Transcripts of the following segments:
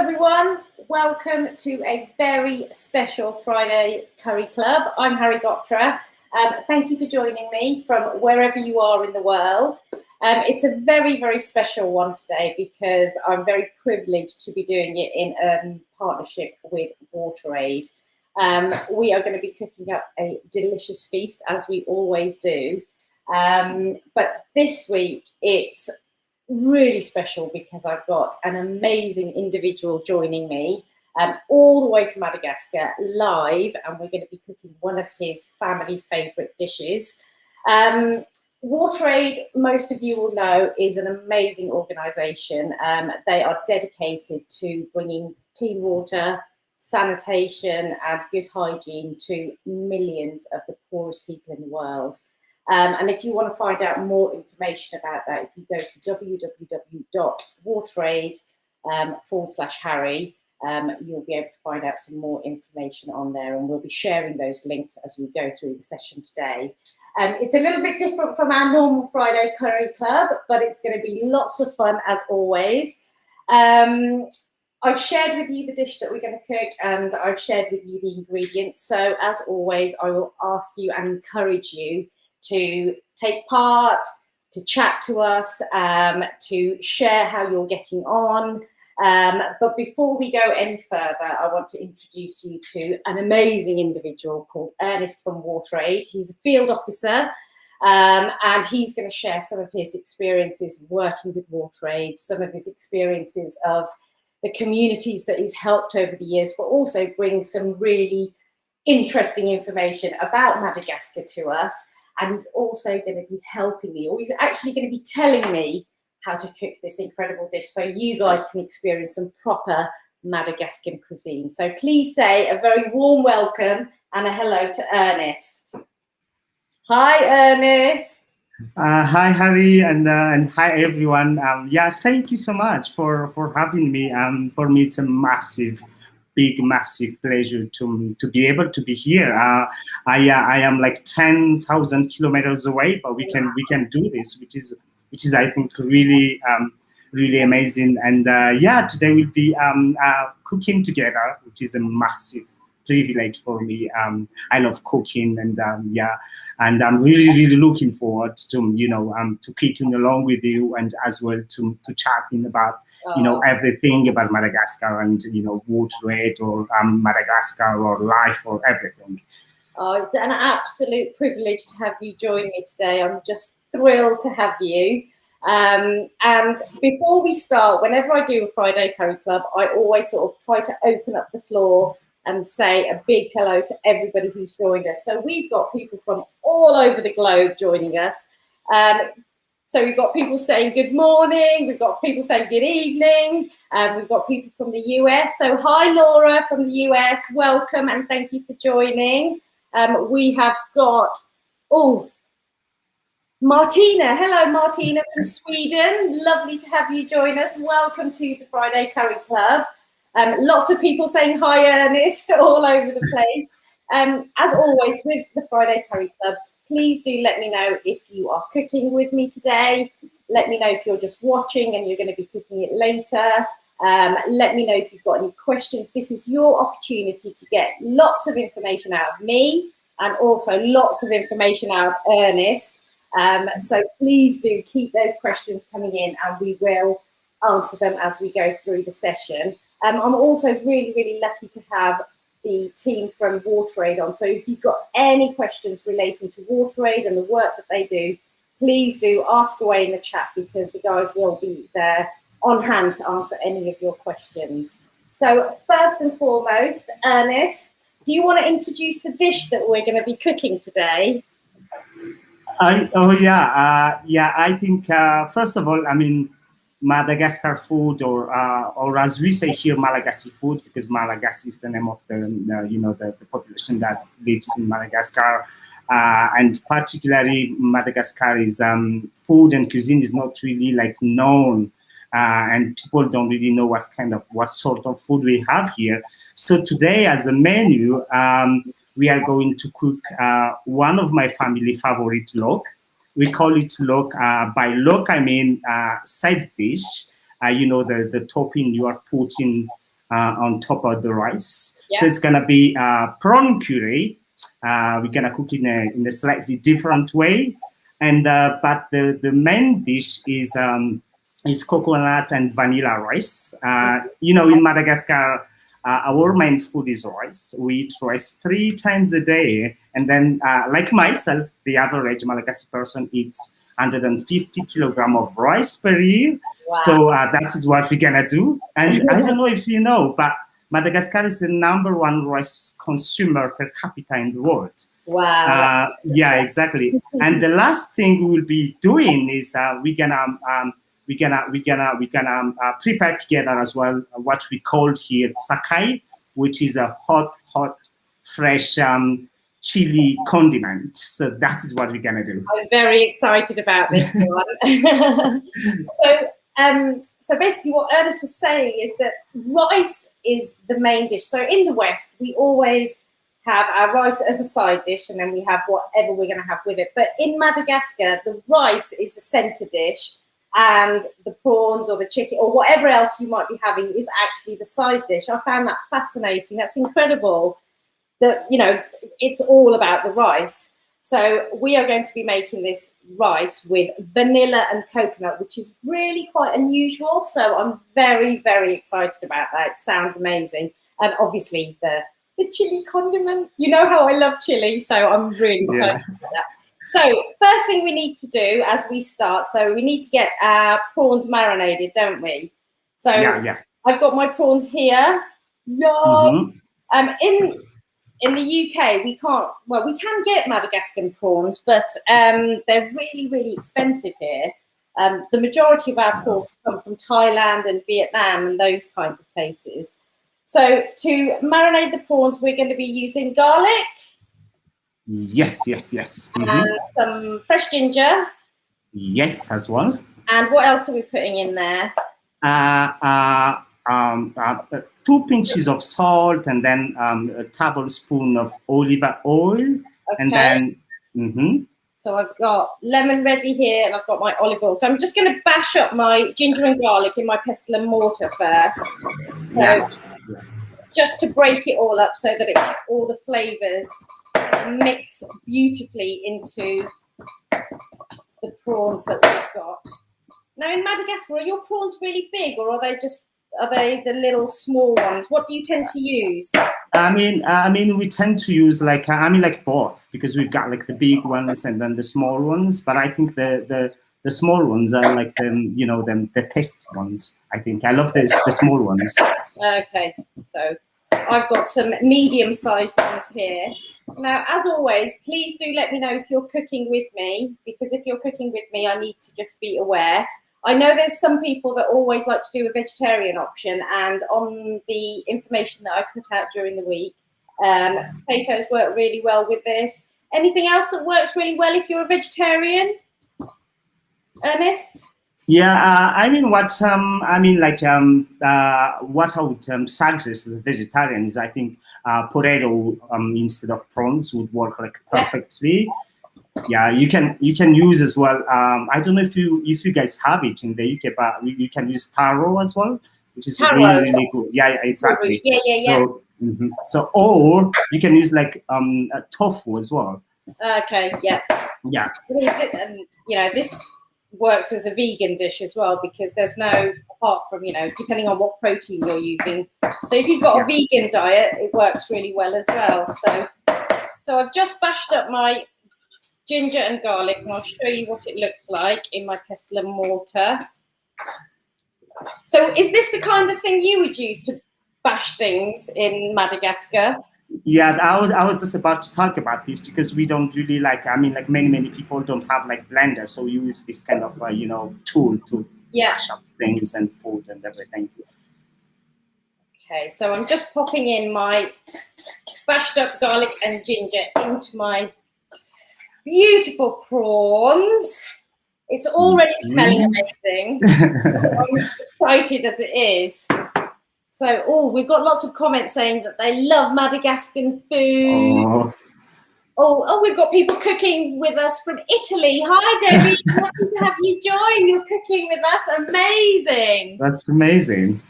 everyone. Welcome to a very special Friday Curry Club. I'm Ghotra. Thank you for joining me from wherever you are in the world. It's a very, very special one today because I'm very privileged to be doing it in partnership with WaterAid. We are going to be cooking up a delicious feast, as we always do. But this week it's really special because I've got an amazing individual joining me all the way from Madagascar live, and we're going to be cooking one of his family favourite dishes. WaterAid, most of you will know, is an amazing organisation. They are dedicated to bringing clean water, sanitation and good hygiene to millions of the poorest people in the world. And if you want to find out more information about that, if you go to www.wateraid.com/Harry, you'll be able to find out some more information on there, and we'll be sharing those links as we go through the session today. It's a little bit different from our normal Friday Curry Club, but it's going to be lots of fun as always. I've shared with you the dish that we're going to cook, and I've shared with you the ingredients. So as always, I will ask you and encourage you to take part, to chat to us, to share how you're getting on. But before we go any further, I want to introduce you to an amazing individual called Ernest from WaterAid. He's a field officer, and he's going to share some of his experiences working with WaterAid, some of his experiences of the communities that he's helped over the years, but also bring some really interesting information about Madagascar to us. And he's also going to be helping me, or he's actually going to be telling me how to cook this incredible dish so you guys can experience some proper Madagascan cuisine. So please say a very warm welcome and a hello to Ernest. Hi, Ernest. Hi, Harry, and hi, everyone. Yeah, thank you so much for having me. For me, it's a massive pleasure to be able to be here. I am like 10,000 kilometers away, but we can do this, which is I think really amazing. And yeah, today we'll be cooking together, which is a massive privilege for me. I love cooking, and yeah, and I'm really looking forward to to cooking along with you, and as well to chatting about everything about Madagascar and WaterAid or Madagascar or life or everything. Oh, it's an absolute privilege to have you join me today. I'm just thrilled to have you. And before we start, whenever I do a Friday Curry Club, I always sort of try to open up the floor and say a big hello to everybody who's joined us. So we've got people from all over the globe joining us. So we've got people saying good morning, we've got people saying good evening, we've got people from the US. So hi Laura from the US, welcome and thank you for joining. We have got, Martina. Hello Martina from Sweden, lovely to have you join us. Welcome to the Friday Curry Club. Lots of people saying hi Ernest all over the place. As always with the Friday Curry Clubs, please do let me know if you are cooking with me today. Let me know if you're just watching and you're going to be cooking it later. Let me know if you've got any questions. This is your opportunity to get lots of information out of me and also lots of information out of Ernest. So please do keep those questions coming in and we will answer them as we go through the session. I'm also really lucky to have the team from WaterAid on. So if you've got any questions relating to WaterAid and the work that they do, please do ask away in the chat because the guys will be there on hand to answer any of your questions. So first and foremost, Ernest, do you want to introduce the dish that we're going to be cooking today? I think first of all, I mean, Madagascar food, or as we say here, Malagasy food, because Malagasy is the name of the population that lives in Madagascar, and particularly Madagascar is food and cuisine is not really like known, and people don't really know what sort of food we have here. So today, as a menu, we are going to cook one of my family favorite lok. We call it lok. By lok, I mean side dish. The topping you are putting on top of the rice. Yeah. So it's gonna be prawn curry. We're gonna cook in a slightly different way, and but the main dish is coconut and vanilla rice. You know, in Madagascar, our main food is rice. We eat rice 3 times a day, and then like myself, the average Malagasy person eats 150 kilogram of rice per year. Wow. So that is what we're gonna do. And I don't know if you know, but Madagascar is the #1 rice consumer per capita in the world. Wow. Yeah, exactly. And the last thing we will be doing is we're gonna prepare together as well what we call here Sakay, which is a hot, fresh chili condiment. So that is what we're gonna do. I'm very excited about this one. So basically what Ernest was saying is that rice is the main dish. So in the West, we always have our rice as a side dish, and then we have whatever we're going to have with it. But in Madagascar, the rice is the center dish, and the prawns or the chicken or whatever else you might be having is actually the side dish. I found that fascinating. That's incredible that, you know, it's all about the rice. So we are going to be making this rice with vanilla and coconut, which is really quite unusual. So I'm very, very excited about that. It sounds amazing. And obviously the chili condiment, you know how I love chili. So I'm really excited about that. So first thing we need to do as we start, so we need to get our prawns marinated, don't we? So I've got my prawns here. In the UK, we can't, well, we can get Madagascan prawns, but they're really, really expensive here. The majority of our prawns come from Thailand and Vietnam and those kinds of places. So to marinate the prawns, we're going to be using garlic. Yes. And some fresh ginger. Yes, as well. And what else are we putting in there? 2 pinches of salt, and then a tablespoon of olive oil. Okay. And then, So I've got lemon ready here, and I've got my olive oil. So I'm just going to bash up my ginger and garlic in my pestle and mortar first. So just to break it all up so that all the flavours mix beautifully into the prawns that we've got. Now in Madagascar, are your prawns really big, or are they the little small ones? What do you tend to use? I mean, we tend to use like both, because we've got like the big ones and then the small ones. But I think the small ones are like the tasty ones. I think I love the small ones. Okay, so I've got some medium-sized ones here. Now, as always, please do let me know if you're cooking with me, because if you're cooking with me, I need to just be aware. I know there's some people that always like to do a vegetarian option, and on the information that I put out during the week, potatoes work really well with this. Anything else that works really well if you're a vegetarian, Ernest? Yeah, I mean what I would suggest as a vegetarian is, I think potato instead of prawns would work like perfectly. Yeah, you can use as well. I don't know if you guys have it in the UK, but you can use taro as well, which is really good. Yeah, exactly. So, so, or you can use like tofu as well. Okay, yeah. And this works as a vegan dish as well, because there's no, apart from depending on what protein you're using. So if you've got a vegan diet, it works really well as well. So I've just bashed up my ginger and garlic, and I'll show you what it looks like in my pestle and mortar. So is this the kind of thing you would use to bash things in Madagascar? Yeah, I was just about to talk about this, because we don't really many people don't have like blender, so we use this kind of tool to bash up things and food and everything. Okay, so I'm just popping in my bashed up garlic and ginger into my beautiful prawns. It's already smelling amazing. I'm excited as it is. So, we've got lots of comments saying that they love Madagascan food. Oh, we've got people cooking with us from Italy. Hi, Debbie. Happy to have you join. You're cooking with us. Amazing. That's amazing.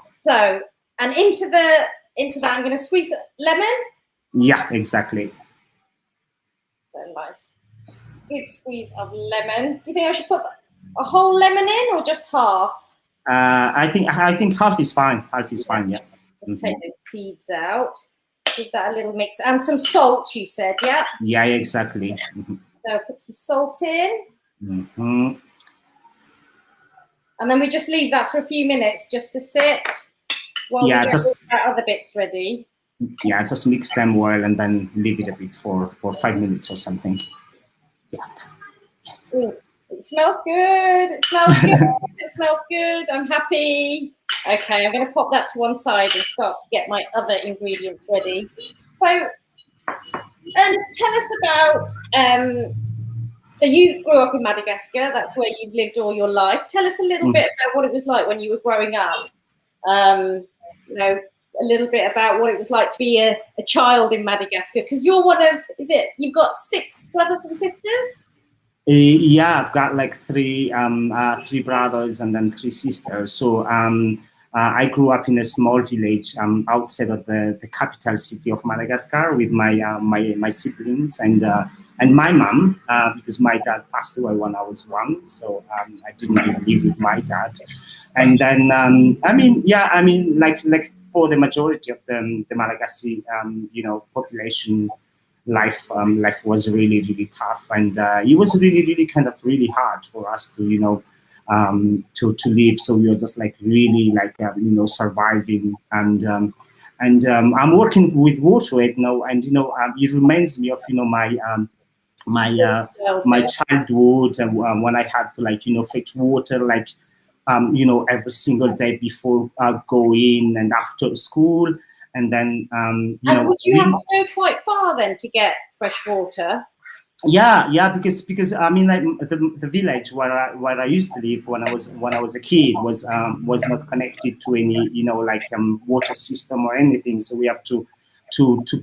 So, And into that, I'm going to squeeze lemon. Yeah, exactly. So nice. Good squeeze of lemon. Do you think I should put a whole lemon in or just half? I think half is fine. Half is fine. Yeah. Just take those seeds out. Give that a little mix and some salt. You said, yeah. Yeah, exactly. So put some salt in. Mm-hmm. And then we just leave that for a few minutes just to sit while we get all our other bits ready. Yeah, just mix them well and then leave it a bit for 5 minutes or something. Yeah. Yes. Ooh, it smells good. It smells good. It smells good. I'm happy. Okay, I'm going to pop that to one side and start to get my other ingredients ready. So, Ernest, tell us about. So you grew up in Madagascar. That's where you've lived all your life. Tell us a little bit about what it was like when you were growing up. You know, a little bit about what it was like to be a child in Madagascar, because you're one of. You've got 6 brothers and sisters? Yeah, I've got like 3 brothers and then 3 sisters. So I grew up in a small village outside of the capital city of Madagascar with my siblings and my mom, because my dad passed away when I was 1, so I didn't really live with my dad. And then like for the majority of the Malagasy population, life was really tough, and it was really kind of really hard for us to to live. So we were just like really like surviving, and I'm working with WaterAid now, and it reminds me of my childhood, and when I had to fetch water every single day before going and after school. And then, and would you have to go quite far then to get fresh water? Yeah, because I mean, like the village where I used to live when I was a kid was not connected to any water system or anything. So we have to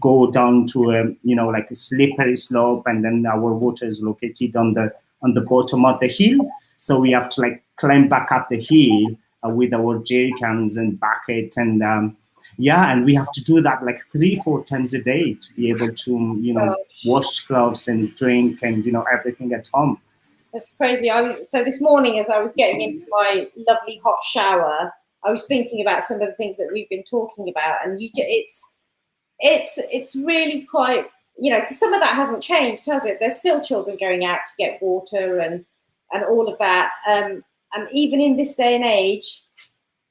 go down to a slippery slope, and then our water is located on the bottom of the hill. So we have to climb back up the hill with our jerry cans and bucket and. And we have to do that 3-4 times a day to be able to, wash clothes and drink and, everything at home. That's crazy. So this morning, as I was getting into my lovely hot shower, I was thinking about some of the things that we've been talking about, and it's really quite, because some of that hasn't changed, has it? There's still children going out to get water and all of that, and even in this day and age.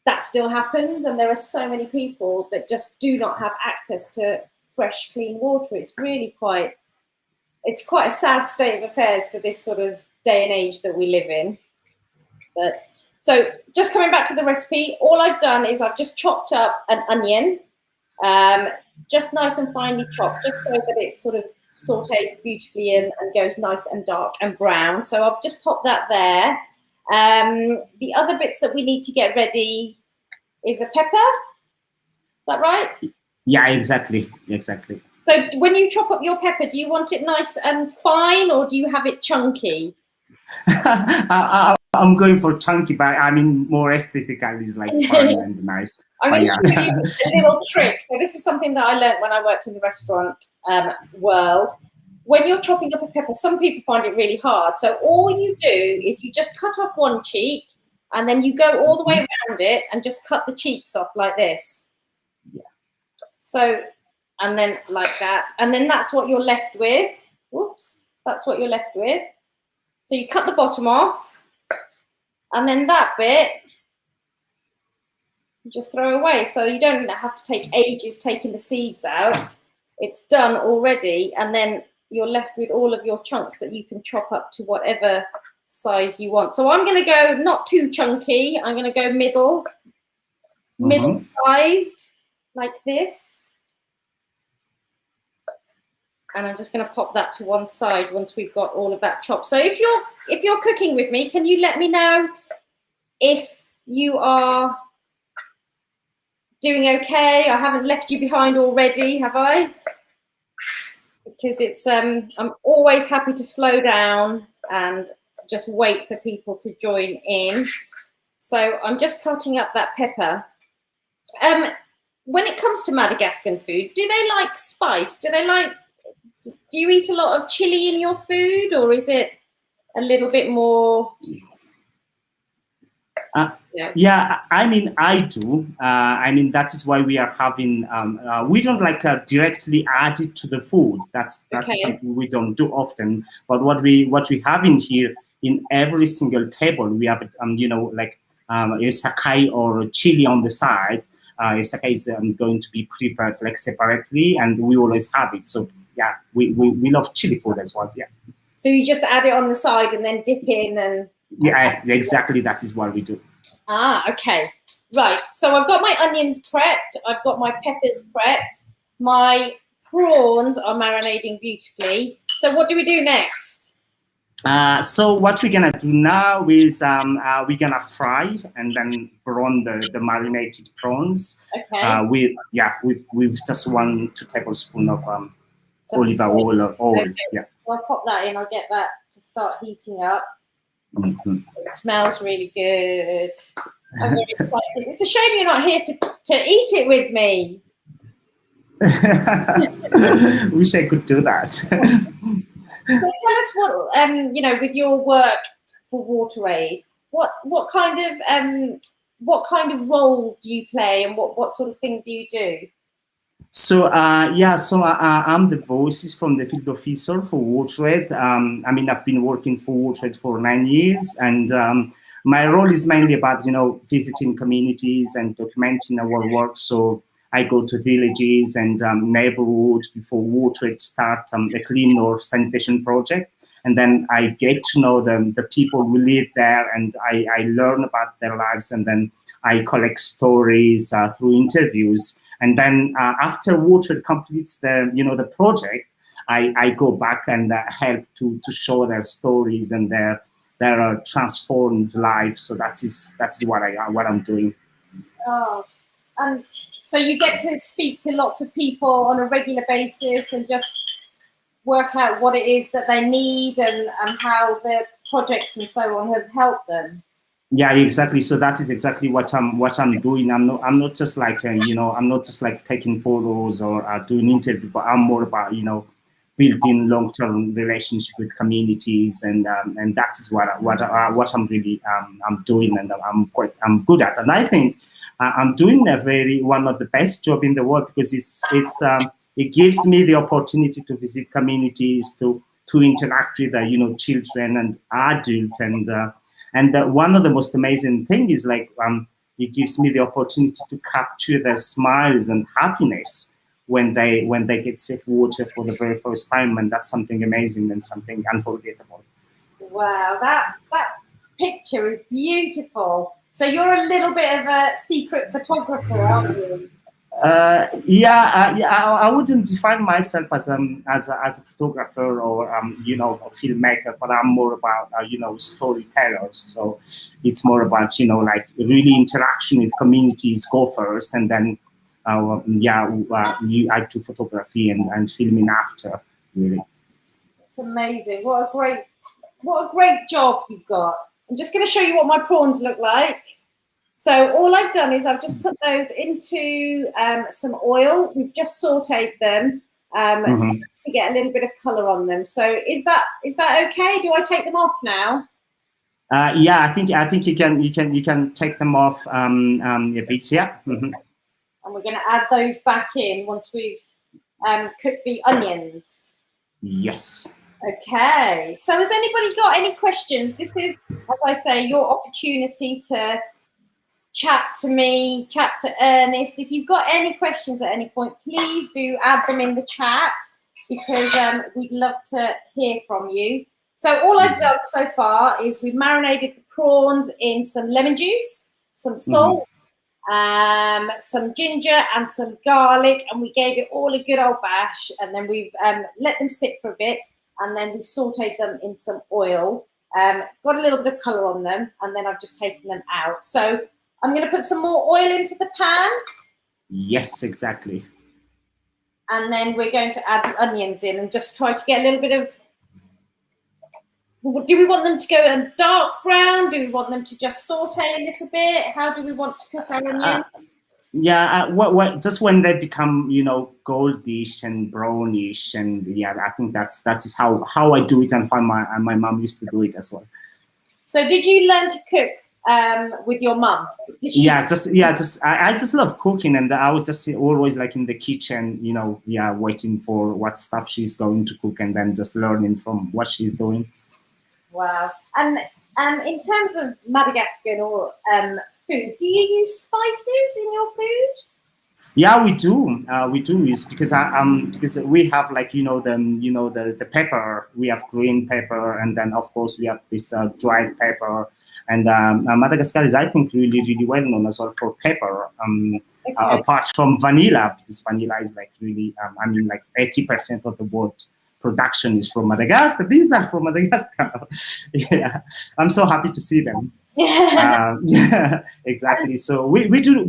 That still happens, and there are so many people that just do not have access to fresh, clean water. It's really quite a sad state of affairs for this sort of day and age that we live in. But so, just coming back to the recipe, all I've done is I've just chopped up an onion, just nice and finely chopped, just so that it sort of sautés beautifully in and goes nice and dark and brown. So I've just popped that there. The other bits that we need to get ready is a pepper. Is that right? Yeah, exactly. So when you chop up your pepper, do you want it nice and fine, or do you have it chunky? I'm going for chunky, but I mean more aesthetical is fun and nice. I'm going to show you a little trick. So this is something that I learned when I worked in the restaurant world. When you're chopping up a pepper, some people find it really hard. So all you do is you just cut off one cheek, and then you go all the way around it and just cut the cheeks off like this. Yeah. So, and then like that. And then that's what you're left with. Whoops. That's what you're left with. So you cut the bottom off, and then that bit you just throw away. So you don't have to take ages taking the seeds out. It's done already. And then you're left with all of your chunks that you can chop up to whatever size you want. So I'm going to go not too chunky. I'm going to go middle sized, like this. And I'm just going to pop that to one side once we've got all of that chopped. So if you're cooking with me, can you let me know if you are doing okay? I haven't left you behind already, have I? Because it's I'm always happy to slow down and just wait for people to join in. So I'm just cutting up that pepper. when it comes to Madagascan food, do they like spice? Do you eat a lot of chili in your food, or is it a little bit more? Yeah, I mean, I do. I mean, that is why we are having. We don't like directly add it to the food. That's Okay. something we don't do often. But what we have in here, in every single table, we have like a Sakay or a chili on the side. A Sakay is going to be prepared like separately, and we always have it. So yeah, we love chili food as well. Yeah. So you just add it on the side and then dip in and. Yeah, exactly. That is what we do. Ah, okay. Right. So I've got my onions prepped. I've got my peppers prepped. My prawns are marinating beautifully. So what do we do next? So what we're gonna do now is we're gonna fry and then brown the marinated prawns. Okay. With just 1 tablespoon of olive oil or oil. Okay. Yeah. So I'll pop that in. I'll get that to start heating up. Mm-hmm. It smells really good. I'm very excited. It's a shame you're not here to eat it with me. Wish I could do that. So tell us what with your work for WaterAid, what kind of role do you play, and what sort of thing do you do? So I'm the voices from the field officer for WaterAid. I mean, I've been working for WaterAid for 9 years, and my role is mainly about visiting communities and documenting our work. So I go to villages and neighborhoods before WaterAid start a clean or sanitation project, and then I get to know the people who live there, and I learn about their lives, and then I collect stories through interviews. And then after WaterAid completes the project, I go back and help to show their stories and their transformed lives. So that's what I'm doing. Oh, and so you get to speak to lots of people on a regular basis and just work out what it is that they need and how the projects and so on have helped them. Yeah, exactly. So that is exactly what I'm doing. I'm not just like I'm not just like taking photos or doing interview, but I'm more about building long-term relationship with communities, and that is what I'm really I'm doing, and I'm good at. And I think I'm doing one of the best job in the world, because it gives me the opportunity to visit communities, to interact with children and adults, and one of the most amazing things is it gives me the opportunity to capture their smiles and happiness when they get safe water for the very first time, and that's something amazing and something unforgettable. Wow, that picture is beautiful. So you're a little bit of a secret photographer, aren't you? I wouldn't define myself as a photographer or a filmmaker, but I'm more about storytellers. So it's more about like really interaction with communities go first, and then I do photography and filming after. Really, it's amazing. What a great job you've got. I'm just going to show you what my prawns look like. So all I've done is I've just put those into some oil. We've just sautéed them to get a little bit of colour on them. So is that okay? Do I take them off now? I think you can take them off a bit. Yeah. Mm-hmm. And we're going to add those back in once we've cooked the onions. Yes. Okay. So has anybody got any questions? This is, as I say, your opportunity to chat to me, chat to Ernest. If you've got any questions at any point, please do add them in the chat, because we'd love to hear from you. So all I've done so far is we've marinated the prawns in some lemon juice, some salt, some ginger and some garlic, and we gave it all a good old bash, and then we've let them sit for a bit, and then we've sautéed them in some oil, got a little bit of colour on them, and then I've just taken them out. So I'm going to put some more oil into the pan. Yes, exactly. And then we're going to add the onions in and just try to get a little bit of... Do we want them to go a dark brown? Do we want them to just saute a little bit? How do we want to cook our onions? Yeah, what just when they become, goldish and brownish, and yeah, I think that is how I do it, and how my mom used to do it as well. So did you learn to cook with your mum? I just love cooking, and I was just always like in the kitchen, waiting for what stuff she's going to cook, and then just learning from what she's doing. Wow. And in terms of Madagascan or food, do you use spices in your food? Yeah, we do. We do is because we have like the pepper. We have green pepper, and then of course we have this dried pepper. And Madagascar is, I think, really well known as well for pepper. Okay. Apart from vanilla, because vanilla is like really, like 80% of the world production is from Madagascar. These are from Madagascar. Yeah, I'm so happy to see them. Yeah, exactly. So we do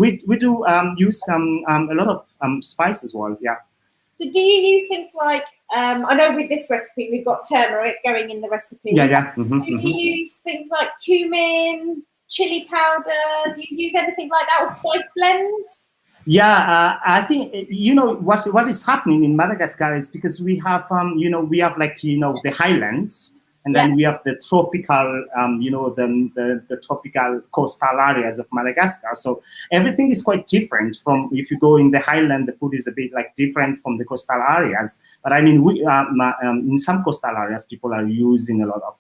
use a lot of spice as well. Yeah. So do you use things like I know with this recipe we've got turmeric going in the recipe. Yeah. Do you use things like cumin, chili powder? Do you use anything like that, or spice blends? Yeah, I think what is happening in Madagascar is because we have we have like the highlands. And then we have the tropical, the tropical coastal areas of Madagascar. So everything is quite different from, if you go in the highland, the food is a bit like different from the coastal areas. But I mean, in some coastal areas, people are using a lot of,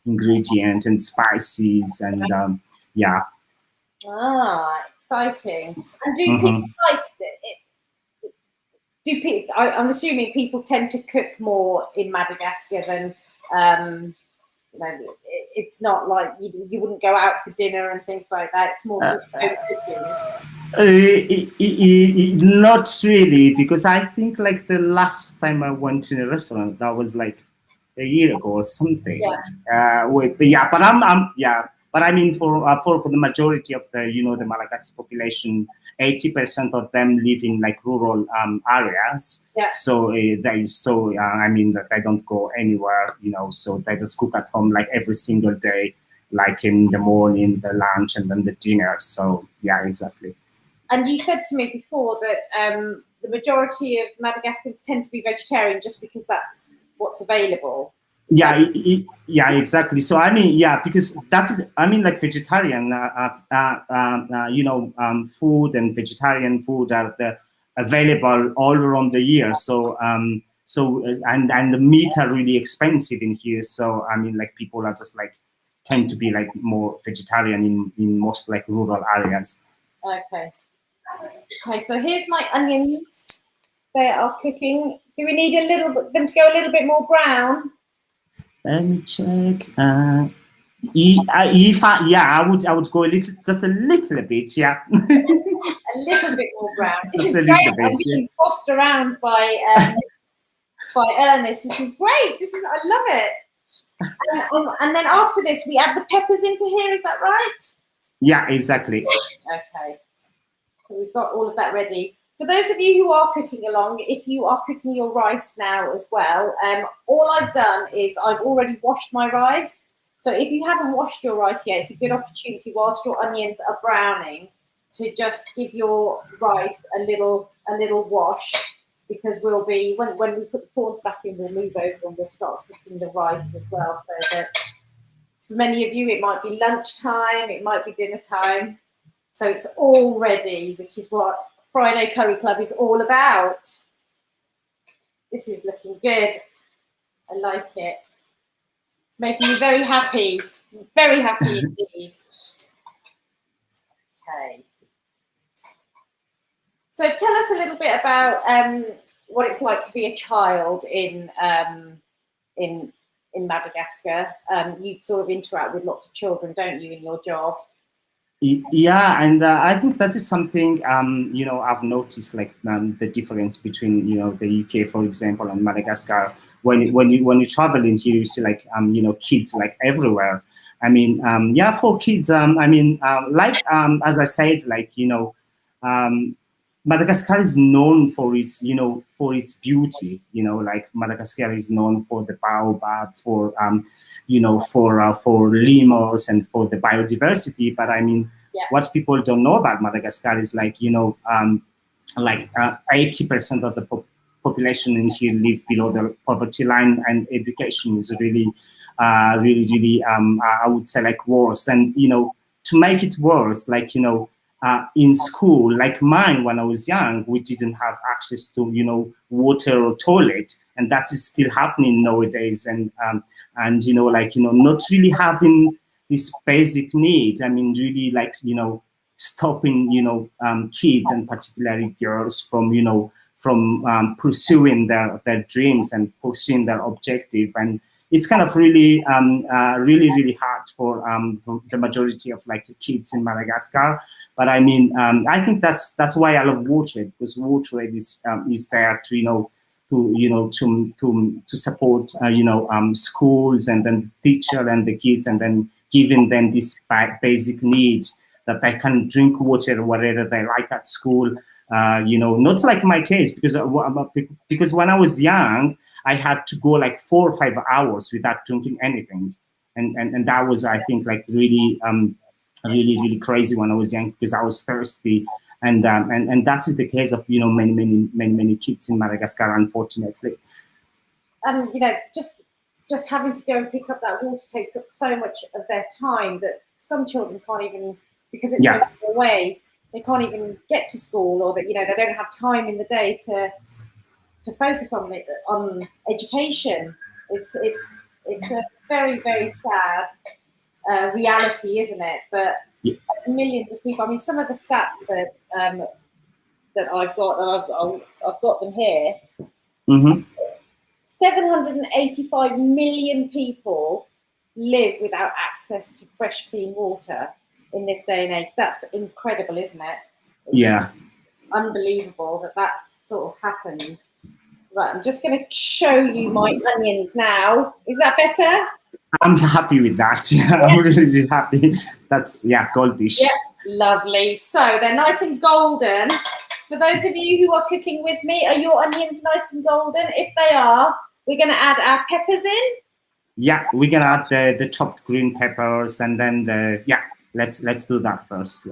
ingredients and spices and yeah. Ah, exciting. And do people like it? I'm assuming people tend to cook more in Madagascar than it's not like you wouldn't go out for dinner and things like that. It's more just cooking. Not really, because I think like the last time I went to a restaurant, that was like a year ago or something. But I mean, for the majority of the Malagasy population, 80% of them live in like rural areas. Yeah. So I mean that they don't go anywhere, so they just cook at home like every single day, like in the morning, the lunch, and then the dinner. So yeah, exactly. And you said to me before that the majority of Madagascans tend to be vegetarian just because that's what's available. Yeah, exactly. So I mean, because like vegetarian, food and vegetarian food are available all around the year. So and the meat are really expensive in here. So I mean, like people are just like tend to be like more vegetarian in most like rural areas. Okay. So here's my onions. They are cooking. Do we need them to go a little bit more brown? Let me check. I would go just a little bit, yeah. A little bit more brown. This is great. I'm being bossed around by Ernest, which is great. I love it. And then after this, we add the peppers into here. Is that right? Yeah, exactly. Okay. So we've got all of that ready. For those of you who are cooking along, if you are cooking your rice now as well, all I've done is I've already washed my rice. So if you haven't washed your rice yet, it's a good opportunity whilst your onions are browning to just give your rice a little wash, because we'll be, when we put the prawns back in, we'll move over and we'll start cooking the rice as well. So that for many of you, it might be lunchtime, it might be dinner time. So it's all ready, which is what Friday Curry Club is all about. This is looking good. I like it. It's making me very happy indeed. Okay. So tell us a little bit about what it's like to be a child in Madagascar. You sort of interact with lots of children, don't you, in your job? Yeah, and I think that is something I've noticed, like the difference between the UK, for example, and Madagascar. When you travel in here, you see like kids like everywhere. I mean, for kids, like as I said, like Madagascar is known for its beauty. Like Madagascar is known for the baobab, for for lemurs and for the biodiversity. But I mean, what people don't know about Madagascar is like, 80% of the population in here live below the poverty line, and education is really, I would say like worse. And, to make it worse, like, in school, like mine, when I was young, we didn't have access to, water or toilet, and that is still happening nowadays. And not really having this basic need. I mean, really like, stopping, kids and particularly girls from pursuing their dreams and pursuing their objective. And it's kind of really, really hard for the majority of like kids in Madagascar. But I mean, I think that's why I love WaterAid, because WaterAid is there to to support schools and then teacher and the kids, and then giving them this basic needs that they can drink water whatever they like at school. Not like my case, because when I was young, I had to go like 4 or 5 hours without drinking anything, and that was, I think, like really really crazy when I was young, because I was thirsty, and that is the case of many kids in Madagascar, unfortunately. And just having to go and pick up that water takes up so much of their time that some children can't even, because it's so far away, they can't even get to school, or that they don't have time in the day to focus on education. It's a very, very sad reality, isn't it? But millions of people. I mean, some of the stats that I've got, and I've got them here. 785 million people live without access to fresh, clean water in this day and age. That's incredible, isn't it? It's unbelievable that sort of happens. Right, I'm just going to show you my onions now. Is that better? I'm happy with that. Yeah, I'm really happy. That's, goldish. Yeah, lovely. So they're nice and golden. For those of you who are cooking with me, are your onions nice and golden? If they are, we're going to add our peppers in. Yeah, we're going to add the chopped green peppers, and then let's do that first.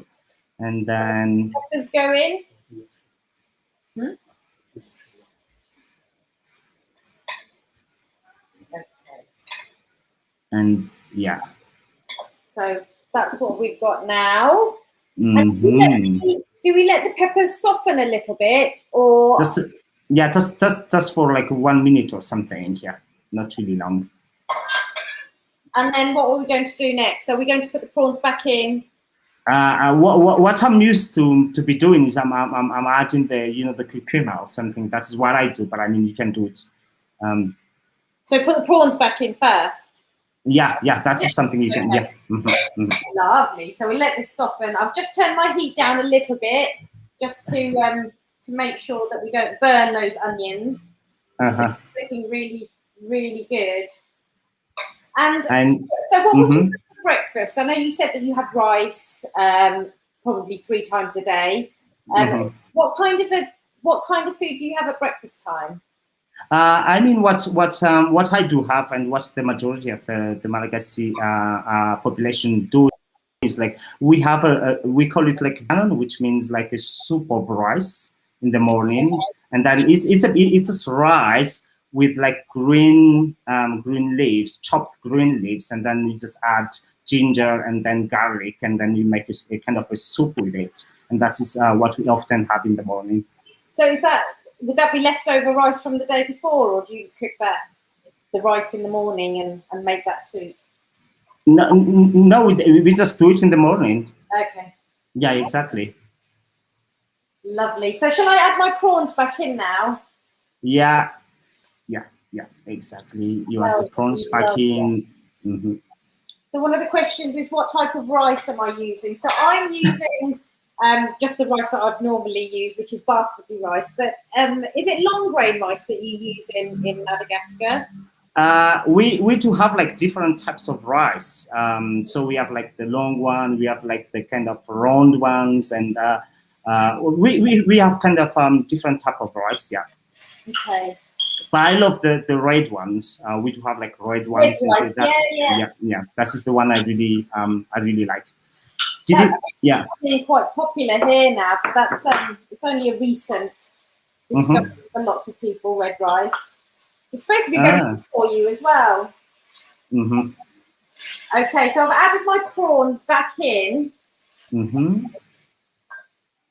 And then peppers go in. And so that's what we've got now. And do we let the peppers soften a little bit, or just for like 1 minute or something? Yeah, not really long. And then what are we going to do next? Are we going to put the prawns back in? What I'm used to be doing is I'm adding the curcuma or something. That's what I do. But I mean, you can do it. So put the prawns back in first. Yeah, that's just something you can. Okay. Yeah. Lovely. So we'll let this soften. I've just turned my heat down a little bit, just to make sure that we don't burn those onions. It's looking really, really good. And so what would you have for breakfast? I know you said that you have rice probably 3 times a day. What kind of food do you have at breakfast time? I mean, what I do have, and what the majority of the Malagasy population do, is like we have we call it like banan, which means like a soup of rice in the morning, and then it's a rice with like green leaves, chopped green leaves, and then you just add ginger and then garlic, and then you make a kind of a soup with it, and that is what we often have in the morning. So would that be leftover rice from the day before, or do you cook the rice in the morning and make that soup? No, we just do it in the morning. Okay. Yeah, exactly. Lovely. So shall I add my prawns back in now? Yeah, exactly. You add the prawns back in. So one of the questions is, what type of rice am I using? So I'm using just the rice that I've normally used, which is basmati rice. But is it long grain rice that you use in Madagascar? We do have like different types of rice. So we have like the long one, we have like the kind of round ones, and we have kind of different type of rice. Yeah. Okay. But I love the red ones. We do have like red ones. Yeah. That is the one I really like. Did you? Yeah. Being quite popular here now, but that's it's only a recent discovery for lots of people. Red rice. It's supposed to be very good for you as well. Okay, so I've added my prawns back in.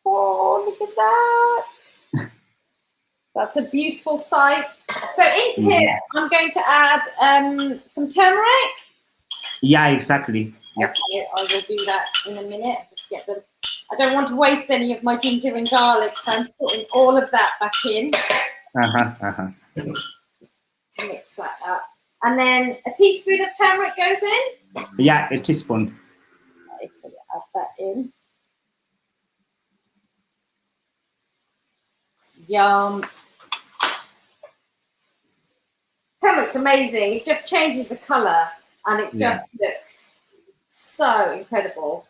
Oh, look at that! That's a beautiful sight. So into here, I'm going to add some turmeric. Yeah, exactly. Yep. Okay, I will do that in a minute. Just get them. I don't want to waste any of my ginger and garlic, so I'm putting all of that back in. Mix that up. And then a teaspoon of turmeric goes in? Yeah, a teaspoon. Okay, so we add that in. Yum. Turmeric's amazing. It just changes the colour and it just looks so incredible.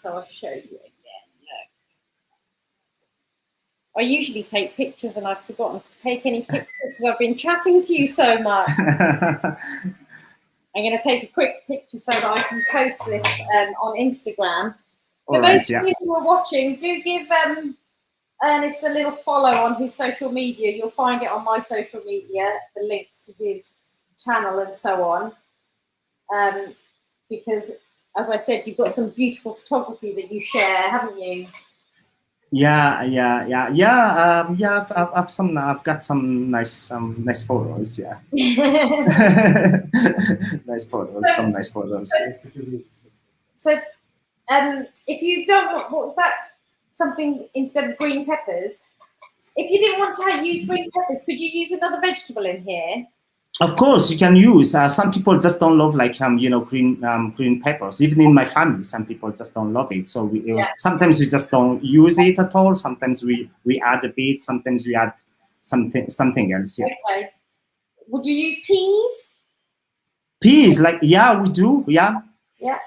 So I'll show you again. Look. I usually take pictures and I've forgotten to take any pictures because I've been chatting to you so much. I'm going to take a quick picture so that I can post this on Instagram. For those of you who are watching, do give Ernest a little follow on his social media. You'll find it on my social media, the links to his channel and so on. Because, as I said, you've got some beautiful photography that you share, haven't you? I've got some nice photos. Yeah. Nice photos. Some nice photos. So, if you don't want, what was that? Something instead of green peppers. If you didn't want to use green peppers, could you use another vegetable in here? Of course, you can use. Some people just don't love green peppers. Even in my family, some people just don't love it. So sometimes we just don't use it at all. Sometimes we add a bit. Sometimes we add something else. Yeah. Okay. Would you use peas? Peas, we do. Yeah. Yeah.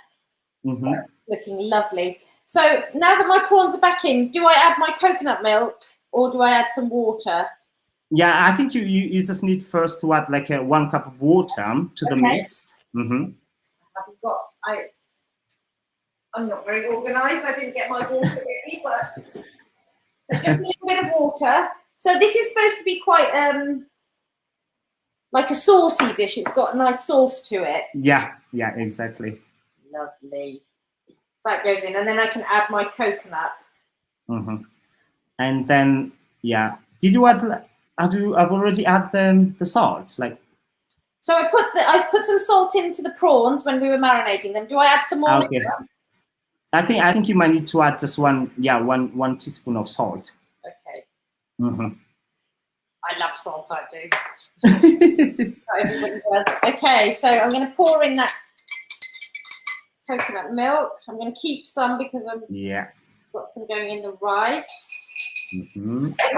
Looking lovely. So now that my prawns are back in, do I add my coconut milk or do I add some water? Yeah, I think you just need first to add 1 cup of water to the mix. I'm not very organised. I didn't get my water ready, but just a little bit of water. So this is supposed to be quite like a saucy dish. It's got a nice sauce to it. Yeah, exactly. Lovely. That goes in, and then I can add my coconut. And then, did you add? I've already added the salt, So I put some salt into the prawns when we were marinating them. Do I add some more? Okay. I think you might need to add just one teaspoon of salt. Okay. I love salt. I do. Everybody does. Okay, so I'm going to pour in that coconut milk. I'm going to keep some because I've got some going in the rice. This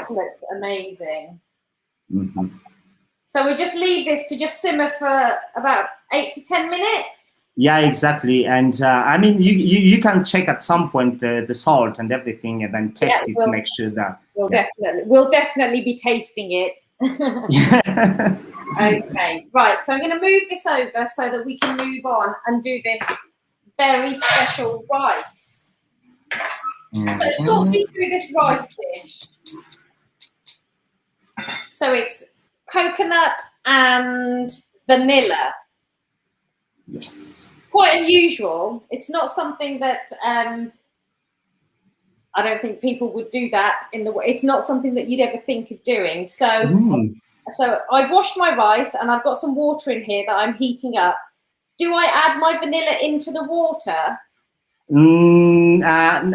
looks amazing. So we just leave this to just simmer for about 8 to 10 minutes. Yeah, exactly. And I mean, you can check at some point the salt and everything, and then test it to make sure that we'll definitely be tasting it. Okay, right. So I'm going to move this over so that we can move on and do this very special rice. So talk me through this rice dish. So it's coconut and vanilla. Yes. Quite unusual. It's not something that I don't think people would do that in the way. It's not something that you'd ever think of doing. So, so I've washed my rice and I've got some water in here that I'm heating up. Do I add my vanilla into the water? Not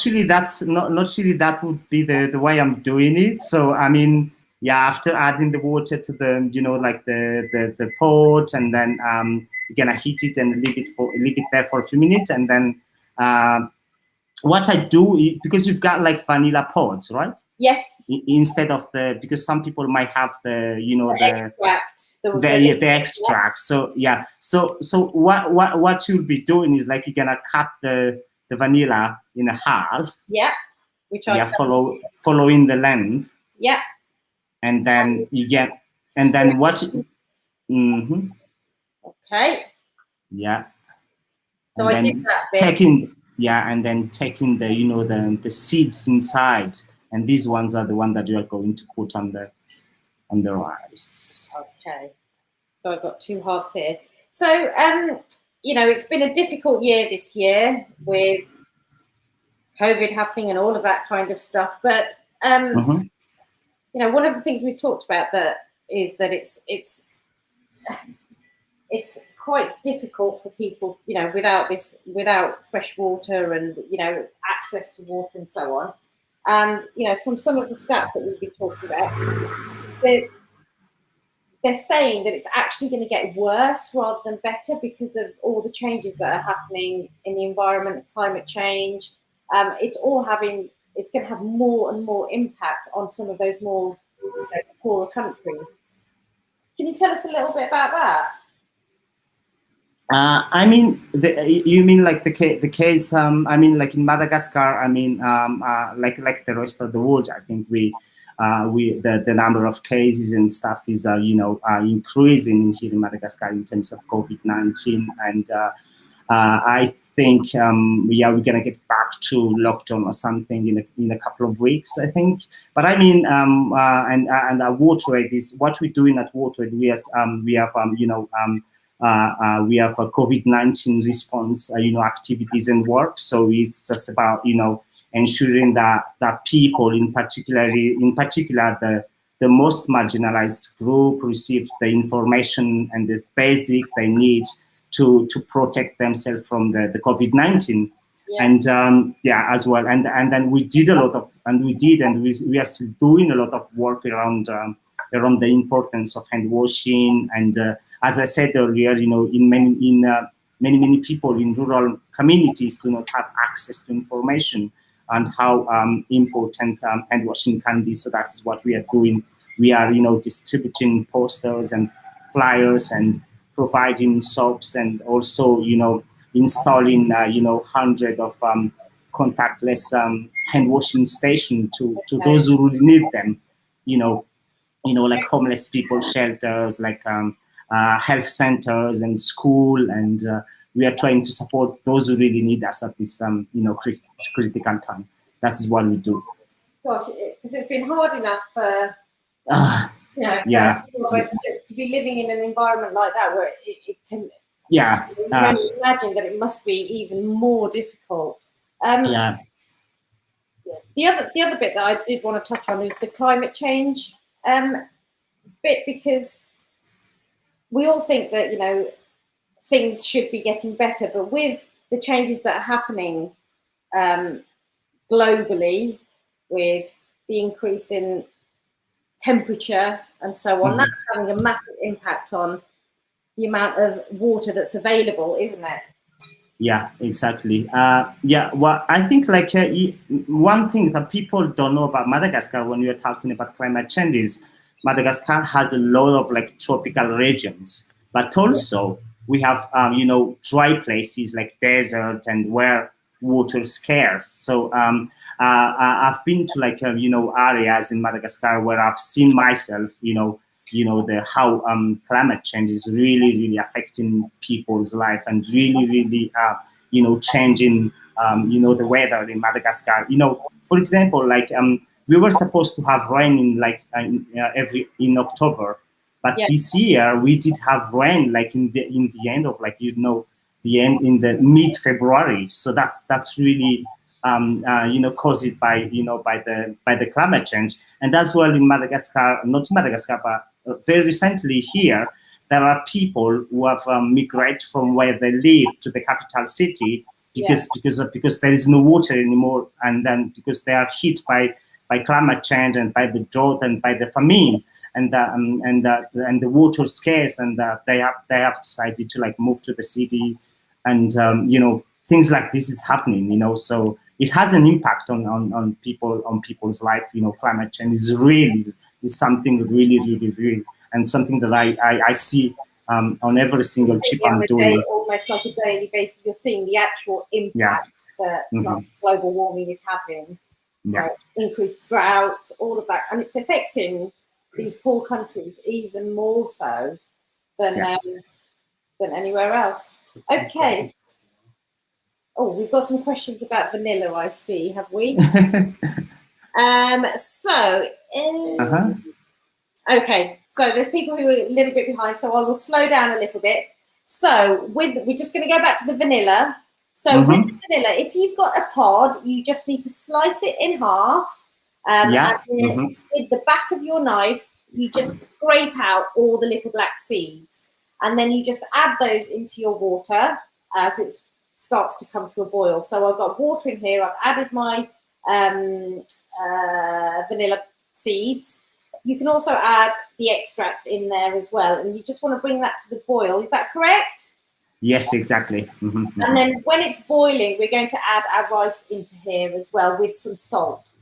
really. That's not really. That would be the way I'm doing it. So I mean, after adding the water to the the pot, and then you're gonna heat it and leave it there for a few minutes, and then what I do is, because you've got vanilla pods, right? Yes. Instead of because some people might have the extract. So So what you'll be doing is you're gonna cut the vanilla in half. Yeah. Which I following the length. Yeah. And then you get what. Okay. Yeah. So and I did then that bit. taking the the seeds inside, and these ones are the ones that you are going to put on the rice. Okay. So I've got 2 halves here. So it's been a difficult year this year with COVID happening and all of that kind of stuff. But one of the things we've talked about that is that it's quite difficult for people, without fresh water and access to water and so on. And from some of the stats that we've been talking about, they're saying that it's actually going to get worse rather than better because of all the changes that are happening in the environment, climate change. It's going to have more and more impact on some of those more poorer countries. Can you tell us a little bit about that? I mean, you mean like the case? I mean, like in Madagascar. I mean, like the rest of the world. I think the number of cases and stuff is increasing here in Madagascar in terms of COVID-19, and I think we're gonna get back to lockdown or something in a couple of weeks, I think. But I mean, and WaterAid is what we're doing at WaterAid. We have a COVID-19 response, activities and work. So it's just about ensuring that people, in particular the most marginalized group, receive the information and the basic they need to protect themselves from the COVID-19. Yeah. And as well. And then we did a lot of, and we are still doing a lot of work around the importance of hand washing. And as I said earlier, in many people in rural communities do not have access to information and how important hand washing can be. So that's what we are doing. We are, distributing posters and flyers and providing soaps, and also, installing, hundreds of contactless hand washing stations to those who really need them. Like homeless people shelters, like health centers and school, and we are trying to support those who really need us at this critical time. That is what we do. Gosh, because it's been hard enough for to be living in an environment like that where it can. Yeah. You can only imagine that it must be even more difficult. The other bit that I did want to touch on is the climate change bit, because we all think that things should be getting better, but with the changes that are happening globally, with the increase in temperature and so on, that's having a massive impact on the amount of water that's available, isn't it? Yeah, exactly. Well, I think like one thing that people don't know about Madagascar when we are talking about climate change is Madagascar has a lot of like tropical regions, but also we have dry places like desert and where water is scarce. So I've been to like areas in Madagascar where I've seen myself how climate change is really affecting people's life and really changing the weather in Madagascar. For example, like we were supposed to have rain in October, but this year we did have rain like in the end of in the mid-February. So that's really caused by the climate change. And as well in Madagascar, not Madagascar, but very recently here, there are people who have migrated from where they live to the capital city because there is no water anymore, and then because they are hit by climate change and by the drought and by the famine, and the water scarce, and they have decided to like move to the city, and things like this is happening. So it has an impact on people's life. Climate change is something really, and something that I see on every single trip I'm doing. Almost like a daily basis, you're seeing the actual impact that global warming is having. Increased droughts, all of that, and it's affecting these poor countries even more so than anywhere else. Okay. Oh, we've got some questions about vanilla, I see, have we? Okay, so there's people who are a little bit behind, so I will slow down a little bit. So we're just going to go back to the vanilla. So with the vanilla, if you've got a pod, you just need to slice it in half. And then with the back of your knife, you just scrape out all the little black seeds. And then you just add those into your water as it starts to come to a boil. So I've got water in here. I've added my vanilla seeds. You can also add the extract in there as well. And you just want to bring that to the boil. Is that correct? Yes, exactly. And then when it's boiling, we're going to add our rice into here as well with some salt.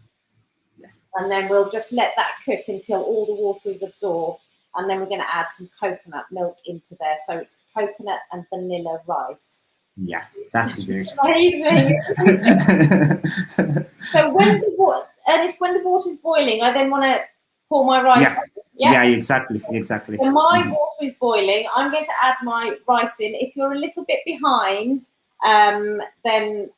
And then we'll just let that cook until all the water is absorbed. And then we're going to add some coconut milk into there. So it's coconut and vanilla rice. Yeah, that's it. Amazing. So Ernest, when the water's boiling, I then want to pour my rice in. Yeah, exactly. So my water is boiling. I'm going to add my rice in. If you're a little bit behind, then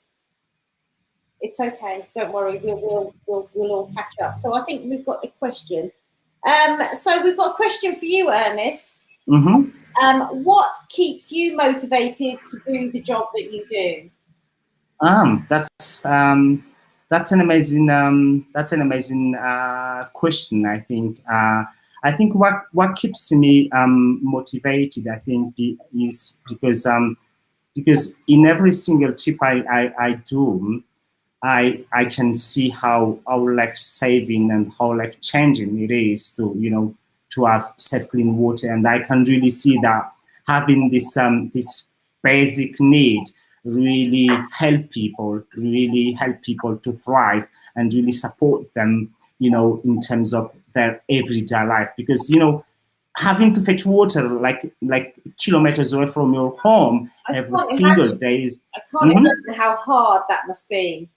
it's okay. Don't worry. We'll all catch up. So I think we've got a question. So we've got a question for you, Ernest. What keeps you motivated to do the job that you do? That's an amazing question. I think what keeps me motivated, I think, is because in every single trip I do, I can see how life saving and how life changing it is to have safe clean water, and I can really see that having this basic need really help people to thrive and really support them, in terms of their everyday life. Because having to fetch water like kilometers away from your home every single day is. I can't imagine how hard that must be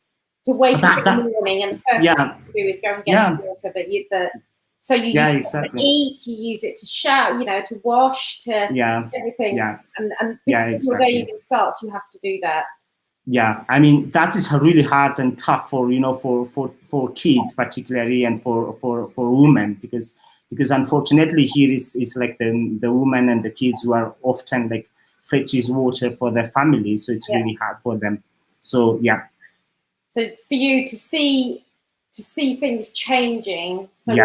to wake up in the morning and the first thing to do is go and get the water so you use it to eat, you use it to shower, to wash, to everything. And before the day even starts, you have to do that. Yeah, I mean that is really hard and tough for for kids particularly, and for women, because unfortunately here is like the women and the kids who are often like fetches water for their family, so it's really hard for them. So So for you to see things changing, so you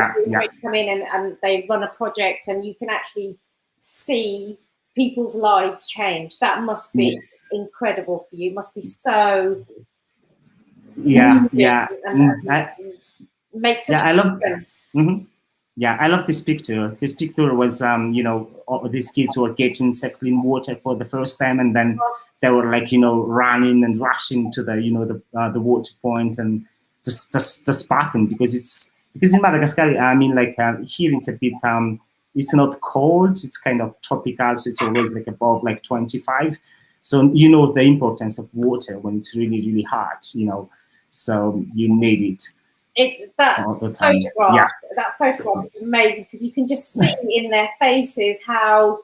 come in and they run a project and you can actually see people's lives change, that must be incredible for you. It must be so and makes such a difference. I love this picture. This picture was all these kids were getting safe clean water for the first time, and then they were like running and rushing to the water point and just bathing, because in Madagascar, I mean, like here it's a bit it's not cold, it's kind of tropical, so it's always like above like 25. So the importance of water when it's really, really hot, so you need it. That photograph is amazing, because you can just see in their faces how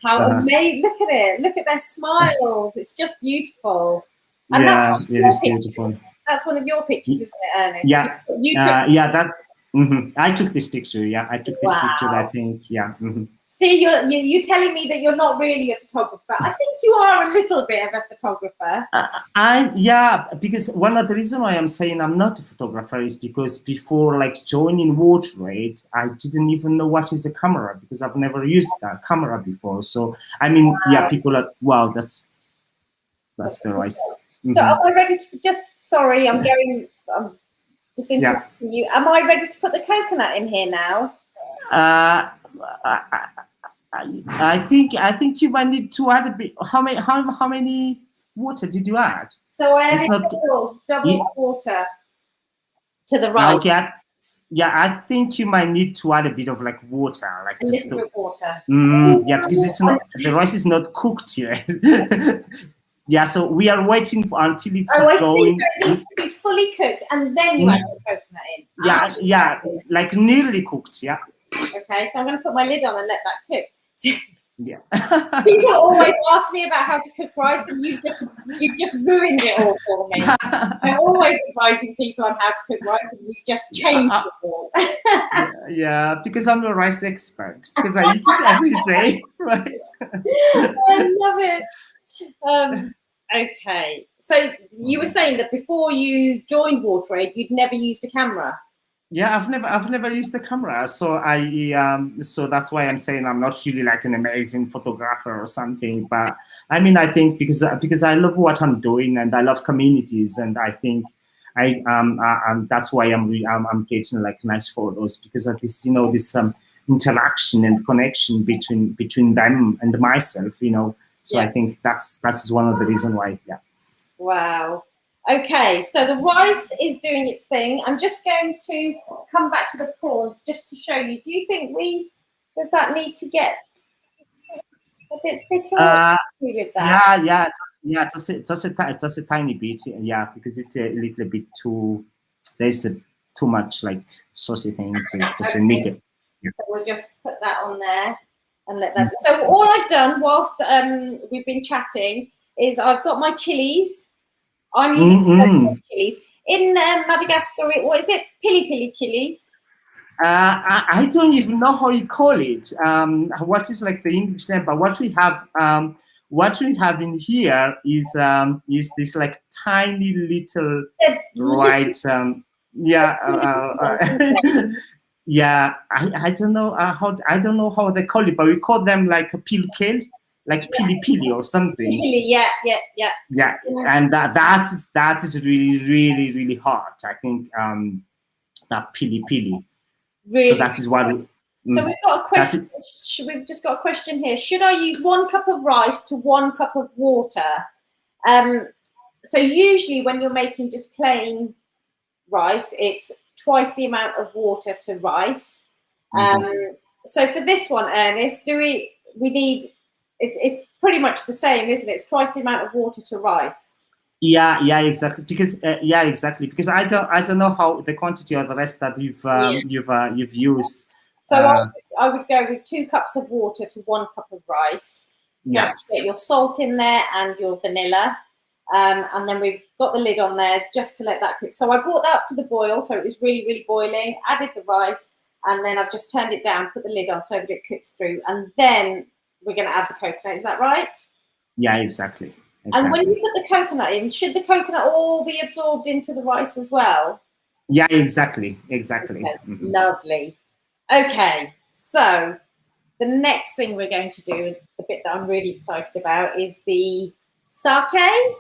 amazing. Look at it, look at their smiles. It's just beautiful. And it is beautiful. That's one of your pictures, isn't it, Ernest? Yeah, I took this picture. Yeah, I took this picture. I think. Yeah. See, you're telling me that you're not really a photographer. I think you are a little bit of a photographer. Because one of the reasons why I'm saying I'm not a photographer is because before like joining WaterAid, I didn't even know what is a camera, because I've never used that camera before. So I mean, people are that's the rice. So am I ready to sorry, I'm just interrupting you. Am I ready to put the coconut in here now? I think you might need to add a bit. How many water did you add? So I added double water to the rice. Okay. I think you might need to add a bit of like water, like a little bit of water. Because it's not, the rice is not cooked yet. So we are waiting until it's going. So it needs to be fully cooked, and then you add the coconut in. Like nearly cooked. Yeah. Okay, so I'm going to put my lid on and let that cook. Yeah. People always ask me about how to cook rice, and you've just ruined it all for me. I'm always advising people on how to cook rice, and you just changed it all. Yeah, because I'm a rice expert. Because I eat it every day, right? I love it. Okay, so you were saying that before you joined WaterAid, you'd never used a camera. Yeah, I've never used the camera, so so that's why I'm saying I'm not really like an amazing photographer or something. But I mean, I think because I love what I'm doing and I love communities, and I think that's why I'm getting like nice photos because of this, this interaction and connection between them and myself, So Yeah. I think that's one of the reasons why. Yeah. Wow. Okay, so the rice is doing its thing. I'm just going to come back to the prawns just to show you. Do you think does that need to get a bit thicker with that? Just a tiny bit, yeah, because it's a little bit there's too much like saucy things, just a little. Yeah. So we'll just put that on there and let that. So all I've done whilst we've been chatting is I've got my chilies. I'm using chilies. In Madagascar, what is it? Pili chilies? I don't even know how you call it. What is like the English name? But what we have in here is this like tiny little white. Yeah, I don't know how they call it, but we call them like a pilkel, like pili or something. Yeah. Yeah, and that is really really hot. I think that pili. Really? So that is what. So we've got a question. We've just got a question here. Should I use 1 cup of rice to 1 cup of water? So usually when you're making just plain rice, it's twice the amount of water to rice. So for this one, Ernest, we need? It's pretty much the same, isn't it? It's twice the amount of water to rice. Yeah, exactly. Because because I don't know how the quantity of the rest that you've used. So I would go with 2 cups of water to 1 cup of rice. Yeah. Get your salt in there and your vanilla. And then we've got the lid on there just to let that cook. So I brought that up to the boil, so it was really, really boiling, added the rice, and then I've just turned it down, put the lid on so that it cooks through. And then we're going to add the coconut. Is that right? Yeah, exactly. And when you put the coconut in, should the coconut all be absorbed into the rice as well? Yeah, exactly. Okay. Lovely. Okay, so the next thing we're going to do, the bit that I'm really excited about, is the Sakay.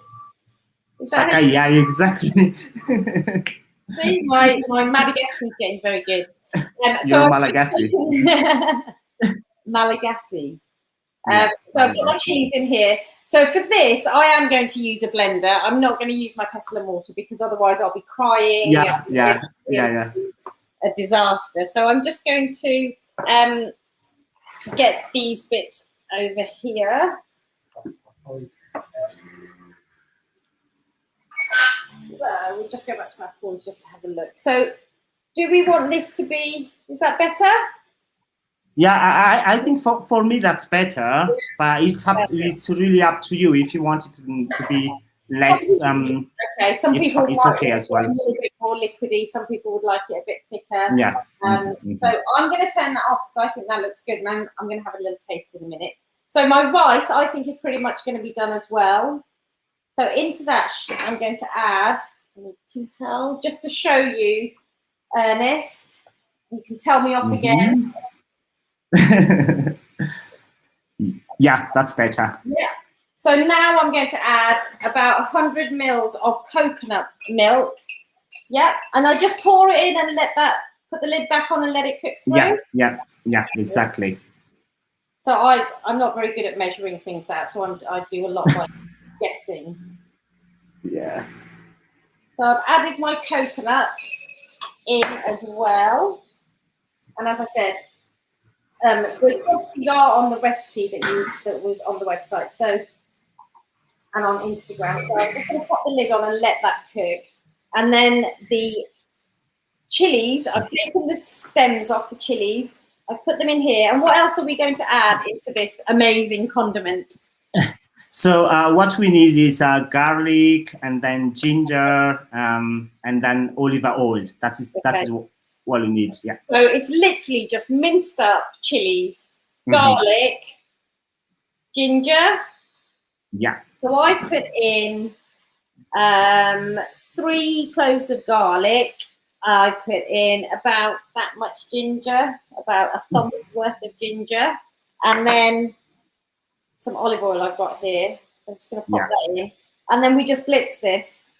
Sakay, yeah, exactly. See, my Madagascar is getting very good. You're Malagasy. Malagasy. So I've got my cheese in here. So for this, I am going to use a blender. I'm not going to use my pestle and mortar because otherwise I'll be crying. Yeah. A disaster. So I'm just going to get these bits over here. So we'll just go back to my prawns just to have a look. So do we want this to be, is that better? Yeah, I think for me that's better, but it's really up to you if you want it to be less. Okay, some people it's like okay it as well. A little bit more liquidy. Some people would like it a bit thicker. Yeah. So I'm going to turn that off because I think that looks good, and I'm going to have a little taste in a minute. So my rice, I think, is pretty much going to be done as well. So into that, I'm going to add a tea towel just to show you, Ernest. You can tell me off again. Yeah, that's better. Yeah. So now I'm going to add about 100 mils of coconut milk. Yeah, and I just pour it in and put the lid back on and let it cook through. Yeah, exactly. So I'm not very good at measuring things out, so I do a lot of guessing. Yeah. So I've added my coconut in as well, and as I said, the quantities are on the recipe that was on the website. So. And on Instagram. So I'm just going to pop the lid on and let that cook. And then the chilies, I've taken the stems off the chilies I've put them in here. And what else are we going to add into this amazing condiment? So what we need is garlic, and then ginger, and then olive oil. That is what we need. Yeah. So it's literally just minced up chilies, garlic, ginger. Yeah. So I put in 3 cloves of garlic. I put in about that much ginger, about a thumb's worth of ginger, and then some olive oil I've got here. So I'm just going to pop that in, and then we just blitz this.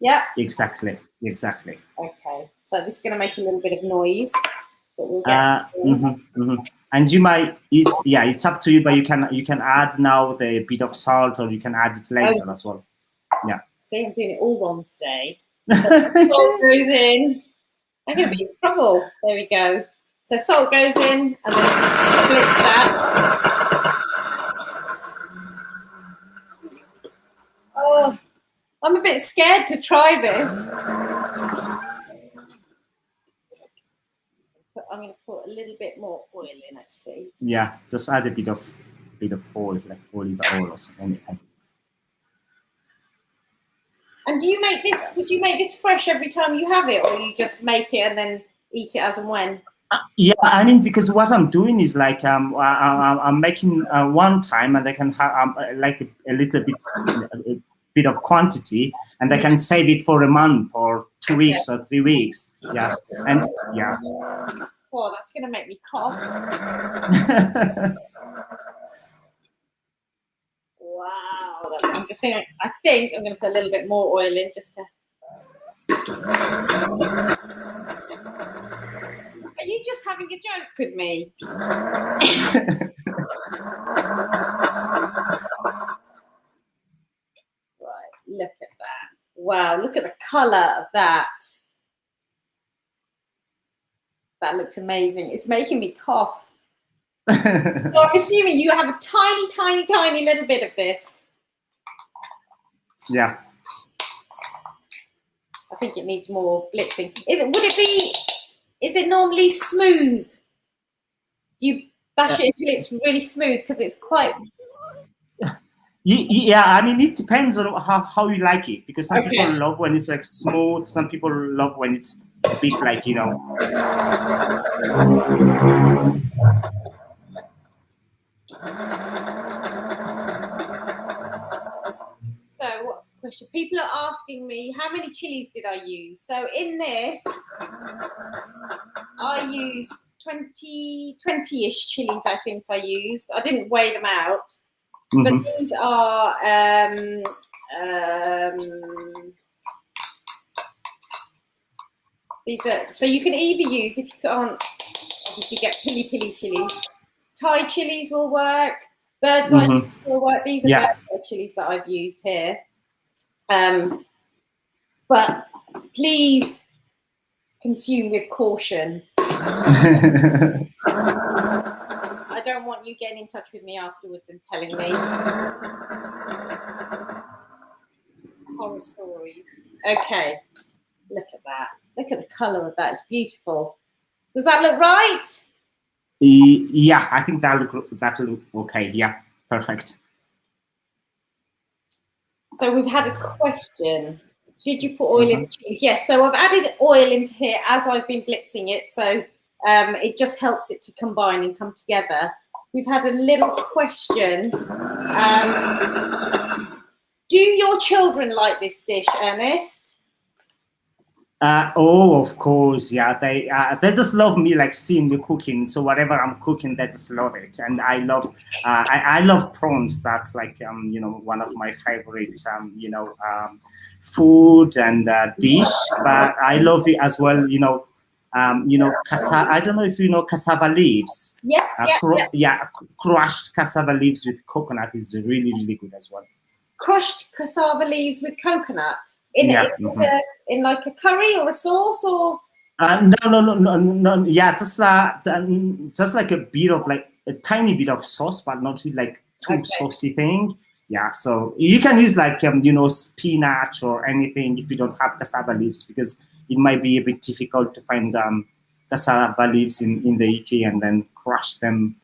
Yeah. Exactly. Okay. So this is going to make a little bit of noise, but we'll get. And you might, it's up to you, but you can add now the bit of salt, or you can add it later as well. Yeah. See, I'm doing it all wrong today. So salt goes in. I'm going to be in trouble. There we go. So salt goes in, and then blitz that. Oh, I'm a bit scared to try this. I'm going to put a little bit more oil in, actually. Yeah, just add a bit of oil, like olive oil or something. And do you make this? Would you make this fresh every time you have it, or you just make it and then eat it as and when? Yeah, I mean, because what I'm doing is like I'm making one time, and I can have like a little bit of quantity, and I can save it for a month or 2 weeks or 3 weeks. Yeah, and yeah. Oh, that's gonna make me cough. Wow, I think I'm gonna put a little bit more oil in just to. Are you just having a joke with me? Right, look at that. Wow, look at the colour of that. That looks amazing. It's making me cough. So I'm assuming you have a tiny, tiny, tiny little bit of this. Yeah. I think it needs more blitzing. Is it normally smooth? Do you bash it until it's really smooth? Because it's quite... Yeah, I mean, it depends on how you like it. Because some people love when it's like smooth. Some people love when it's a bit like, you know... So what's the question? People are asking me, how many chilies did I use? So in this, I used 20-ish chilies, I think I used. I didn't weigh them out. But these are so you can either use, if you can't obviously get pili chilies, Thai chilies will work, bird's eye chilies will work. These are bird's eye chilies that I've used here. But please consume with caution. I don't want you getting in touch with me afterwards and telling me horror stories. Okay, look at that. Look at the colour of that. It's beautiful. Does that look right? Yeah, I think that'll look okay. Yeah, perfect. So we've had a question. Did you put oil in the cheese? Yes. So I've added oil into here as I've been blitzing it. So it just helps it to combine and come together. We've had a little question. Do your children like this dish, Ernest? Oh, of course, yeah. They just love me, like seeing me cooking. So whatever I'm cooking, they just love it. And I love I love prawns. That's like you know, one of my favorite food and dish. But I love it as well. I don't know if you know cassava leaves. Yes. Crushed cassava leaves with coconut is really, really good as well. Crushed cassava leaves with coconut in like a curry or a sauce, or no. Yeah, just like a bit of like a tiny bit of sauce, but not like too saucy thing. Yeah, so you can use like spinach or anything if you don't have cassava leaves, because it might be a bit difficult to find cassava leaves in the UK and then crush them.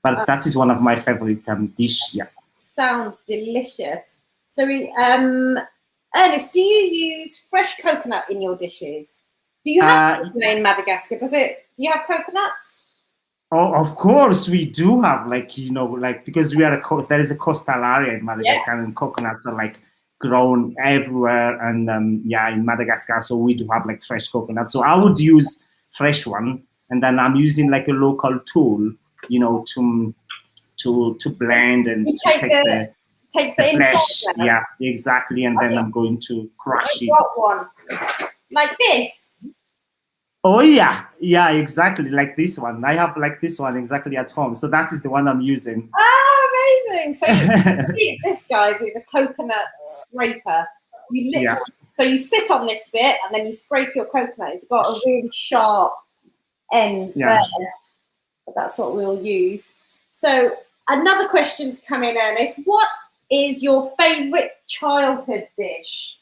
But that is one of my favorite dish. Yeah. Sounds delicious. So, Ernest, do you use fresh coconut in your dishes? Do you have in Madagascar? Do you have coconuts? Oh, of course we do have, like, because we are there is a coastal area in Madagascar, and coconuts are like grown everywhere, and in Madagascar, so we do have like fresh coconut. So I would use fresh one, and then I'm using like a local tool, to blend and to take the flesh. Yeah, exactly, and then I'm going to crush it. Got one like this. Oh yeah, exactly, like this one. I have like this one exactly at home, so that is the one I'm using. Ah, amazing! So this, guys, is a coconut scraper. You literally, so you sit on this bit and then you scrape your coconut. It's got a really sharp end there, but that's what we'll use. So another question's come in, Ernest. What is your favourite childhood dish?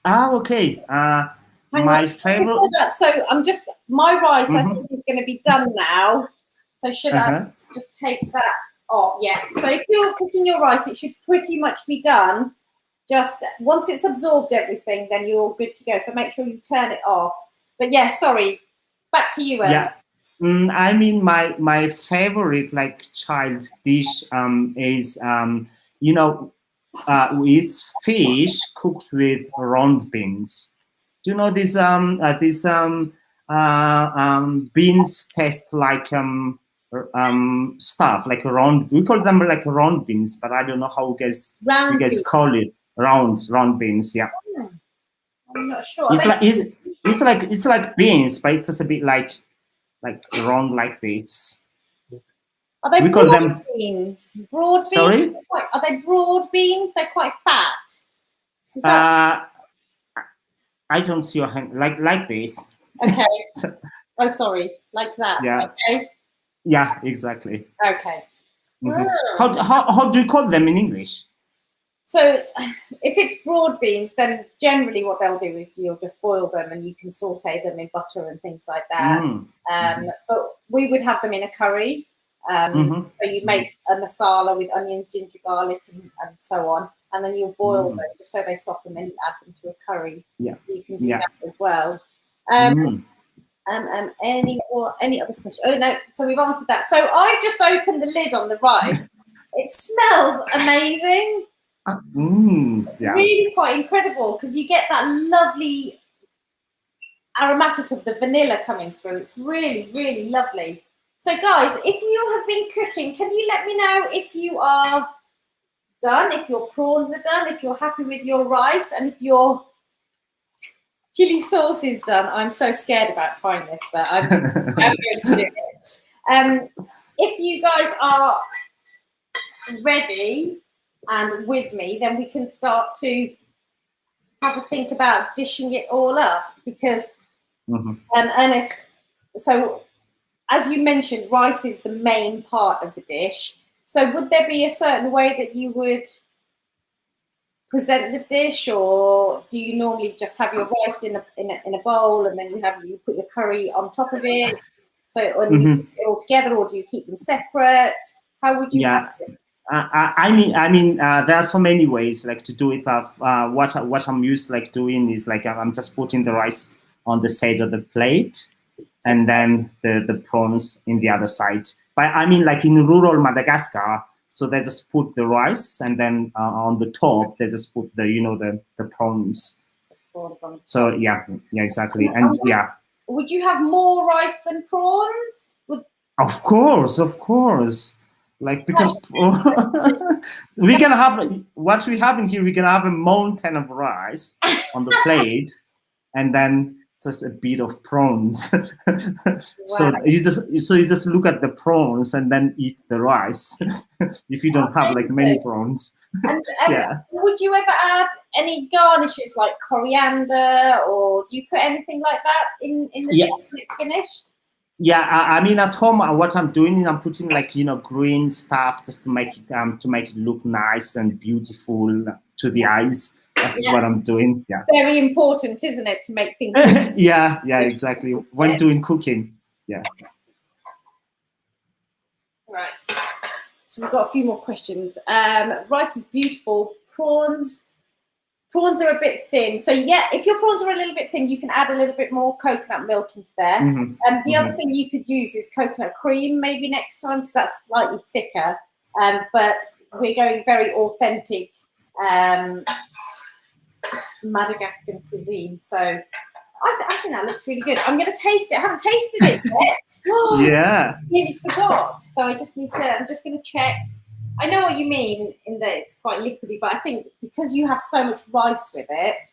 Okay. My favorite. So my rice, I think, is going to be done now. So should I just take that off? Yeah. So if you're cooking your rice, it should pretty much be done. Just once it's absorbed everything, then you're good to go. So make sure you turn it off. But yeah, sorry. Back to you, Ernest. Yeah. I mean, my favorite like child dish is it's fish cooked with round beans. Do you know these beans taste like stuff like round? We call them like round beans, but I don't know how you guys call it. Round beans. Yeah. I'm not sure. It's like beans, but it's just a bit like round like this. Are they broad beans? Broad beans? Sorry? Are they broad beans? They're quite fat. I don't see your hand like this. Okay. Oh, sorry, like that. Yeah. Okay. Yeah, exactly. Okay. How do you call them in English? So, if it's broad beans, then generally what they'll do is you'll just boil them and you can saute them in butter and things like that. But we would have them in a curry. So you make a masala with onions, ginger, garlic, and so on, and then you'll boil them just so they soften. Then you add them to a curry. Yeah, you can do that as well. Any other question? Oh no, so we've answered that. So I've just opened the lid on the rice. It smells amazing. Really quite incredible, because you get that lovely aromatic of the vanilla coming through. It's really, really lovely. So guys, if you have been cooking, can you let me know if you are done, if your prawns are done, if you're happy with your rice, and if your chili sauce is done? I'm so scared about trying this, but I'm going to do it. If you guys are ready and with me, then we can start to have a think about dishing it all up, because Ernest, so as you mentioned, rice is the main part of the dish. So would there be a certain way that you would present the dish, or do you normally just have your rice in a bowl and then you put your curry on top of it? So you put it all together, or do you keep them separate? How would you have it? I mean, there are so many ways like to do it. What I'm used like doing is like I'm just putting the rice on the side of the plate, and then the prawns in the other side. But I mean, like in rural Madagascar, so they just put the rice, and then on the top they just put the prawns. So yeah, exactly, and yeah. Would you have more rice than prawns? Of course. Like, because we can have what we have in here. We can have a mountain of rice on the plate, and then just a bit of prawns. So you just look at the prawns and then eat the rice. If you don't have like many prawns. And would you ever add any garnishes like coriander, or do you put anything like that in the dish when it's finished? Yeah, I mean, at home, what I'm doing is I'm putting like green stuff just to make it look nice and beautiful to the eyes. That's what I'm doing. Yeah. Very important, isn't it, to make things yeah, exactly. When doing cooking. Yeah. Right. So we've got a few more questions. Rice is beautiful. Prawns are a bit thin. So yeah, if your prawns are a little bit thin, you can add a little bit more coconut milk into there. The other thing you could use is coconut cream maybe next time, because that's slightly thicker. But we're going very authentic Madagascan cuisine. So I think that looks really good. I'm going to taste it. I haven't tasted it yet. Yeah. I really forgot. So I just need to, I'm just going to check. I know what you mean in that it's quite liquidy, but I think because you have so much rice with it,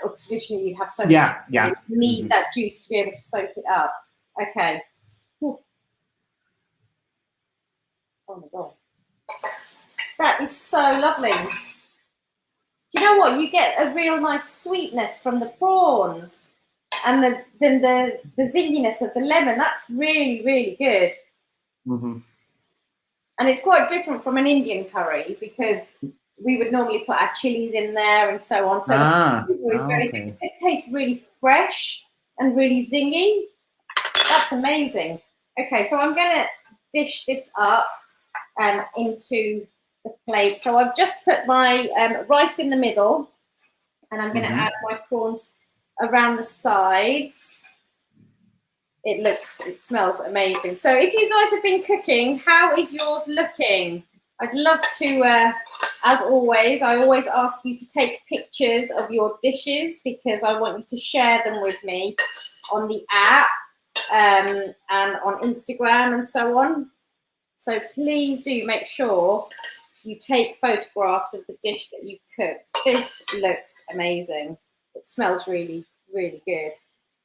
or traditionally you have so much, you need that juice to be able to soak it up. Okay. Ooh. Oh my God. That is so lovely. Do you know what? You get a real nice sweetness from the prawns, and then the zinginess of the lemon. That's really, really good. And it's quite different from an Indian curry, because we would normally put our chillies in there and so on. So this tastes really fresh and really zingy. That's amazing. Okay, so I'm going to dish this up into the plate. So I've just put my rice in the middle, and I'm going to add my prawns around the sides. It smells amazing. So if you guys have been cooking, how is yours looking? I'd love to, as always, I always ask you to take pictures of your dishes, because I want you to share them with me on the app and on Instagram and so on. So please do make sure you take photographs of the dish that you've cooked. This looks amazing. It smells really, really good.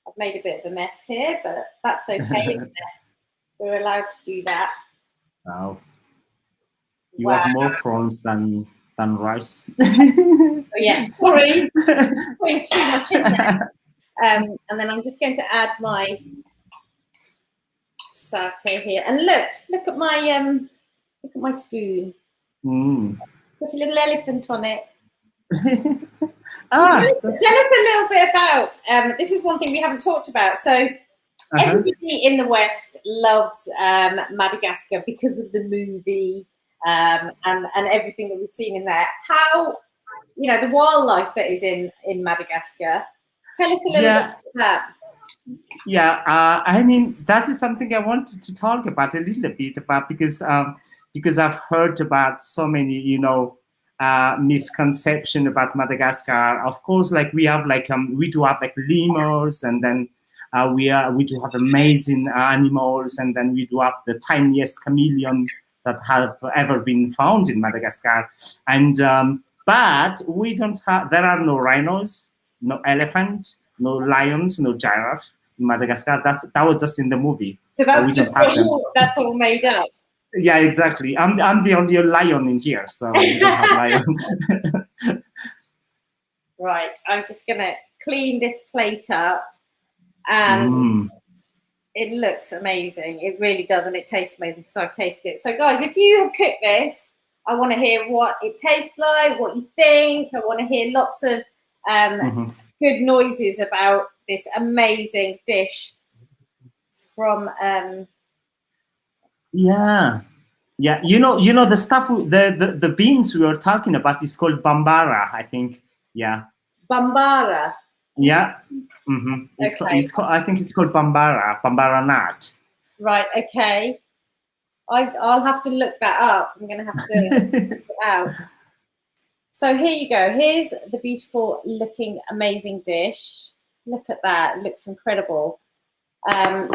I've made a bit of a mess here, but that's okay, isn't it? We're allowed to do that. Wow. You have more prawns than rice. Oh, yeah, sorry. Putting too much in there. And then I'm just going to add my Sakay here. And look at my spoon. Put a little elephant on it. Tell us a little bit about, this is one thing we haven't talked about. So everybody in the West loves Madagascar because of the movie and everything that we've seen in there. How, the wildlife that is in Madagascar. Tell us a little bit about that. Yeah, I mean, that is something I wanted to talk about a little bit about, because I've heard about so many, misconception about Madagascar. Of course, like we do have like lemurs, and then we do have amazing animals, and then we do have the tiniest chameleon that have ever been found in Madagascar. And but we don't have. There are no rhinos, no elephant, no lions, no giraffe in Madagascar. That was just in the movie. So that's all made up. Yeah, exactly. I'm the only lion in here, so we don't have lion. Right, I'm just gonna clean this plate up, and it looks amazing. It really does, and it tastes amazing because I've tasted it. So, guys, if you have cooked this, I want to hear what it tastes like, what you think. I want to hear lots of good noises about this amazing dish from. Yeah, you know the stuff, the beans we were talking about is called bambara, I think. Yeah. Bambara. Yeah. It's called, I think it's called bambara nut. Right. Okay. I'll have to look that up. I'm going to have to look it out. So here you go. Here's the beautiful looking, amazing dish. Look at that. It looks incredible. And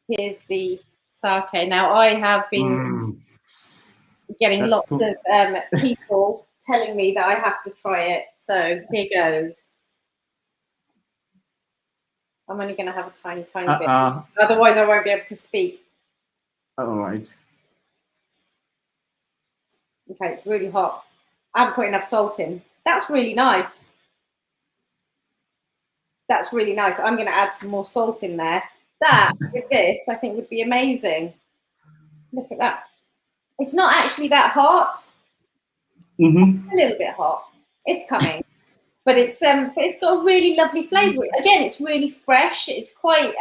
here's the Sakay. Now, I have been getting lots of people telling me that I have to try it. So here goes. I'm only going to have a tiny, tiny bit. Otherwise, I won't be able to speak. All right. Okay, it's really hot. I haven't put enough salt in. That's really nice. That's really nice. I'm going to add some more salt in there. That, with this, I think would be amazing. Look at that. It's not actually that hot. A little bit hot. It's coming. But it's got a really lovely flavour. Again, it's really fresh. It's quite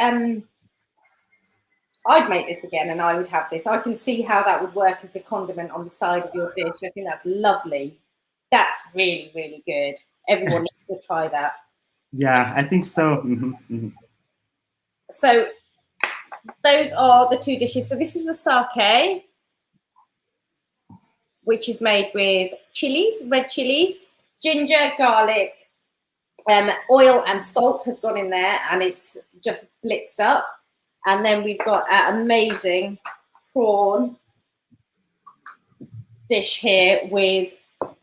I'd make this again and I would have this. I can see how that would work as a condiment on the side of your dish. I think that's lovely. That's really, really good. Everyone needs to try that. Yeah, I think so. So those are the two dishes. So this is the Sakay, which is made with chilies, red chilies, ginger, garlic, oil and salt have gone in there, and it's just blitzed up. And then we've got an amazing prawn dish here with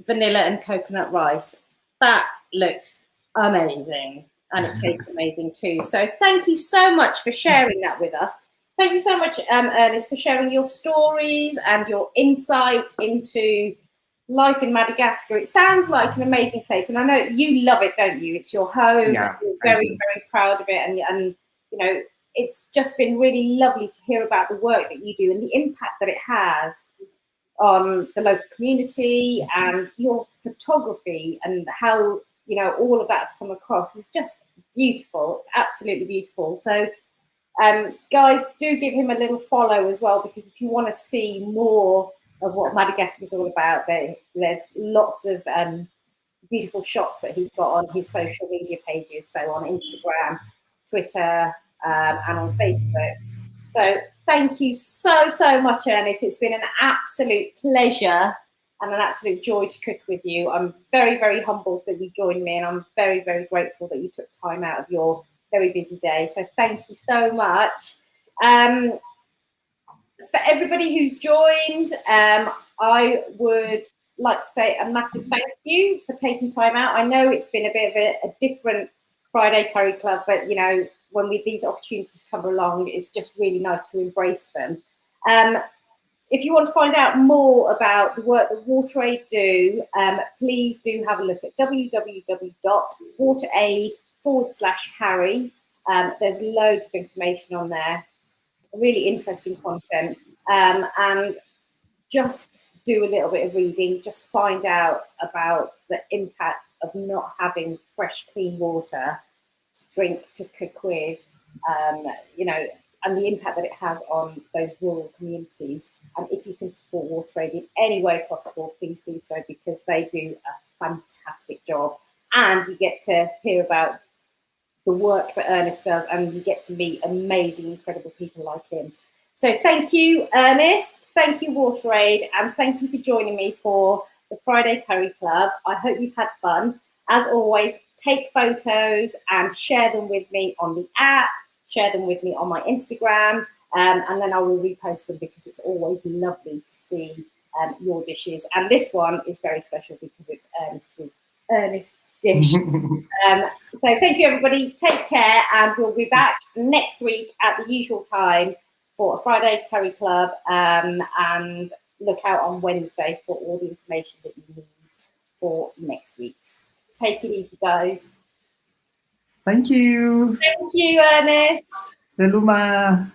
vanilla and coconut rice. That looks amazing, and it tastes amazing too. So thank you so much for sharing that with us. Thank you so much, Ernest, for sharing your stories and your insight into life in Madagascar. It sounds like an amazing place, and I know you love it, don't you? It's your home. Yeah, you're very, very proud of it, and you know, it's just been really lovely to hear about the work that you do and the impact that it has on the local community, and your photography and how, you know, all of that's come across is just beautiful. It's absolutely beautiful. So guys, do give him a little follow as well, because if you want to see more of what Madagascar is all about, there's lots of beautiful shots that he's got on his social media pages, so on Instagram, Twitter, and on Facebook. So thank you so, so much, Ernest. It's been an absolute pleasure and an absolute joy to cook with you. I'm very, very humbled that you joined me, and I'm very, very grateful that you took time out of your very busy day. So thank you so much. For everybody who's joined, I would like to say a massive thank you for taking time out. I know it's been a bit of a different Friday Curry Club, but you know, when these opportunities come along, it's just really nice to embrace them. If you want to find out more about the work that WaterAid do, please do have a look at www.wateraid.com/Harry. There's loads of information on there, really interesting content, and just do a little bit of reading, just find out about the impact of not having fresh, clean water to drink, to cook with, you know, and the impact that it has on those rural communities. And if you can support WaterAid in any way possible, please do so, because they do a fantastic job. And you get to hear about the work that Ernest does, and you get to meet amazing, incredible people like him. So thank you, Ernest. Thank you, WaterAid, and thank you for joining me for the Friday Curry Club. I hope you've had fun. As always, take photos and share them with me on the app, share them with me on my Instagram, and then I will repost them, because it's always lovely to see your dishes. And this one is very special because it's Ernest's dish. So thank you, everybody. Take care, and we'll be back next week at the usual time for a Friday Curry Club, and look out on Wednesday for all the information that you need for next week's. Take it easy, guys. Thank you. Thank you, Ernest. Teluma.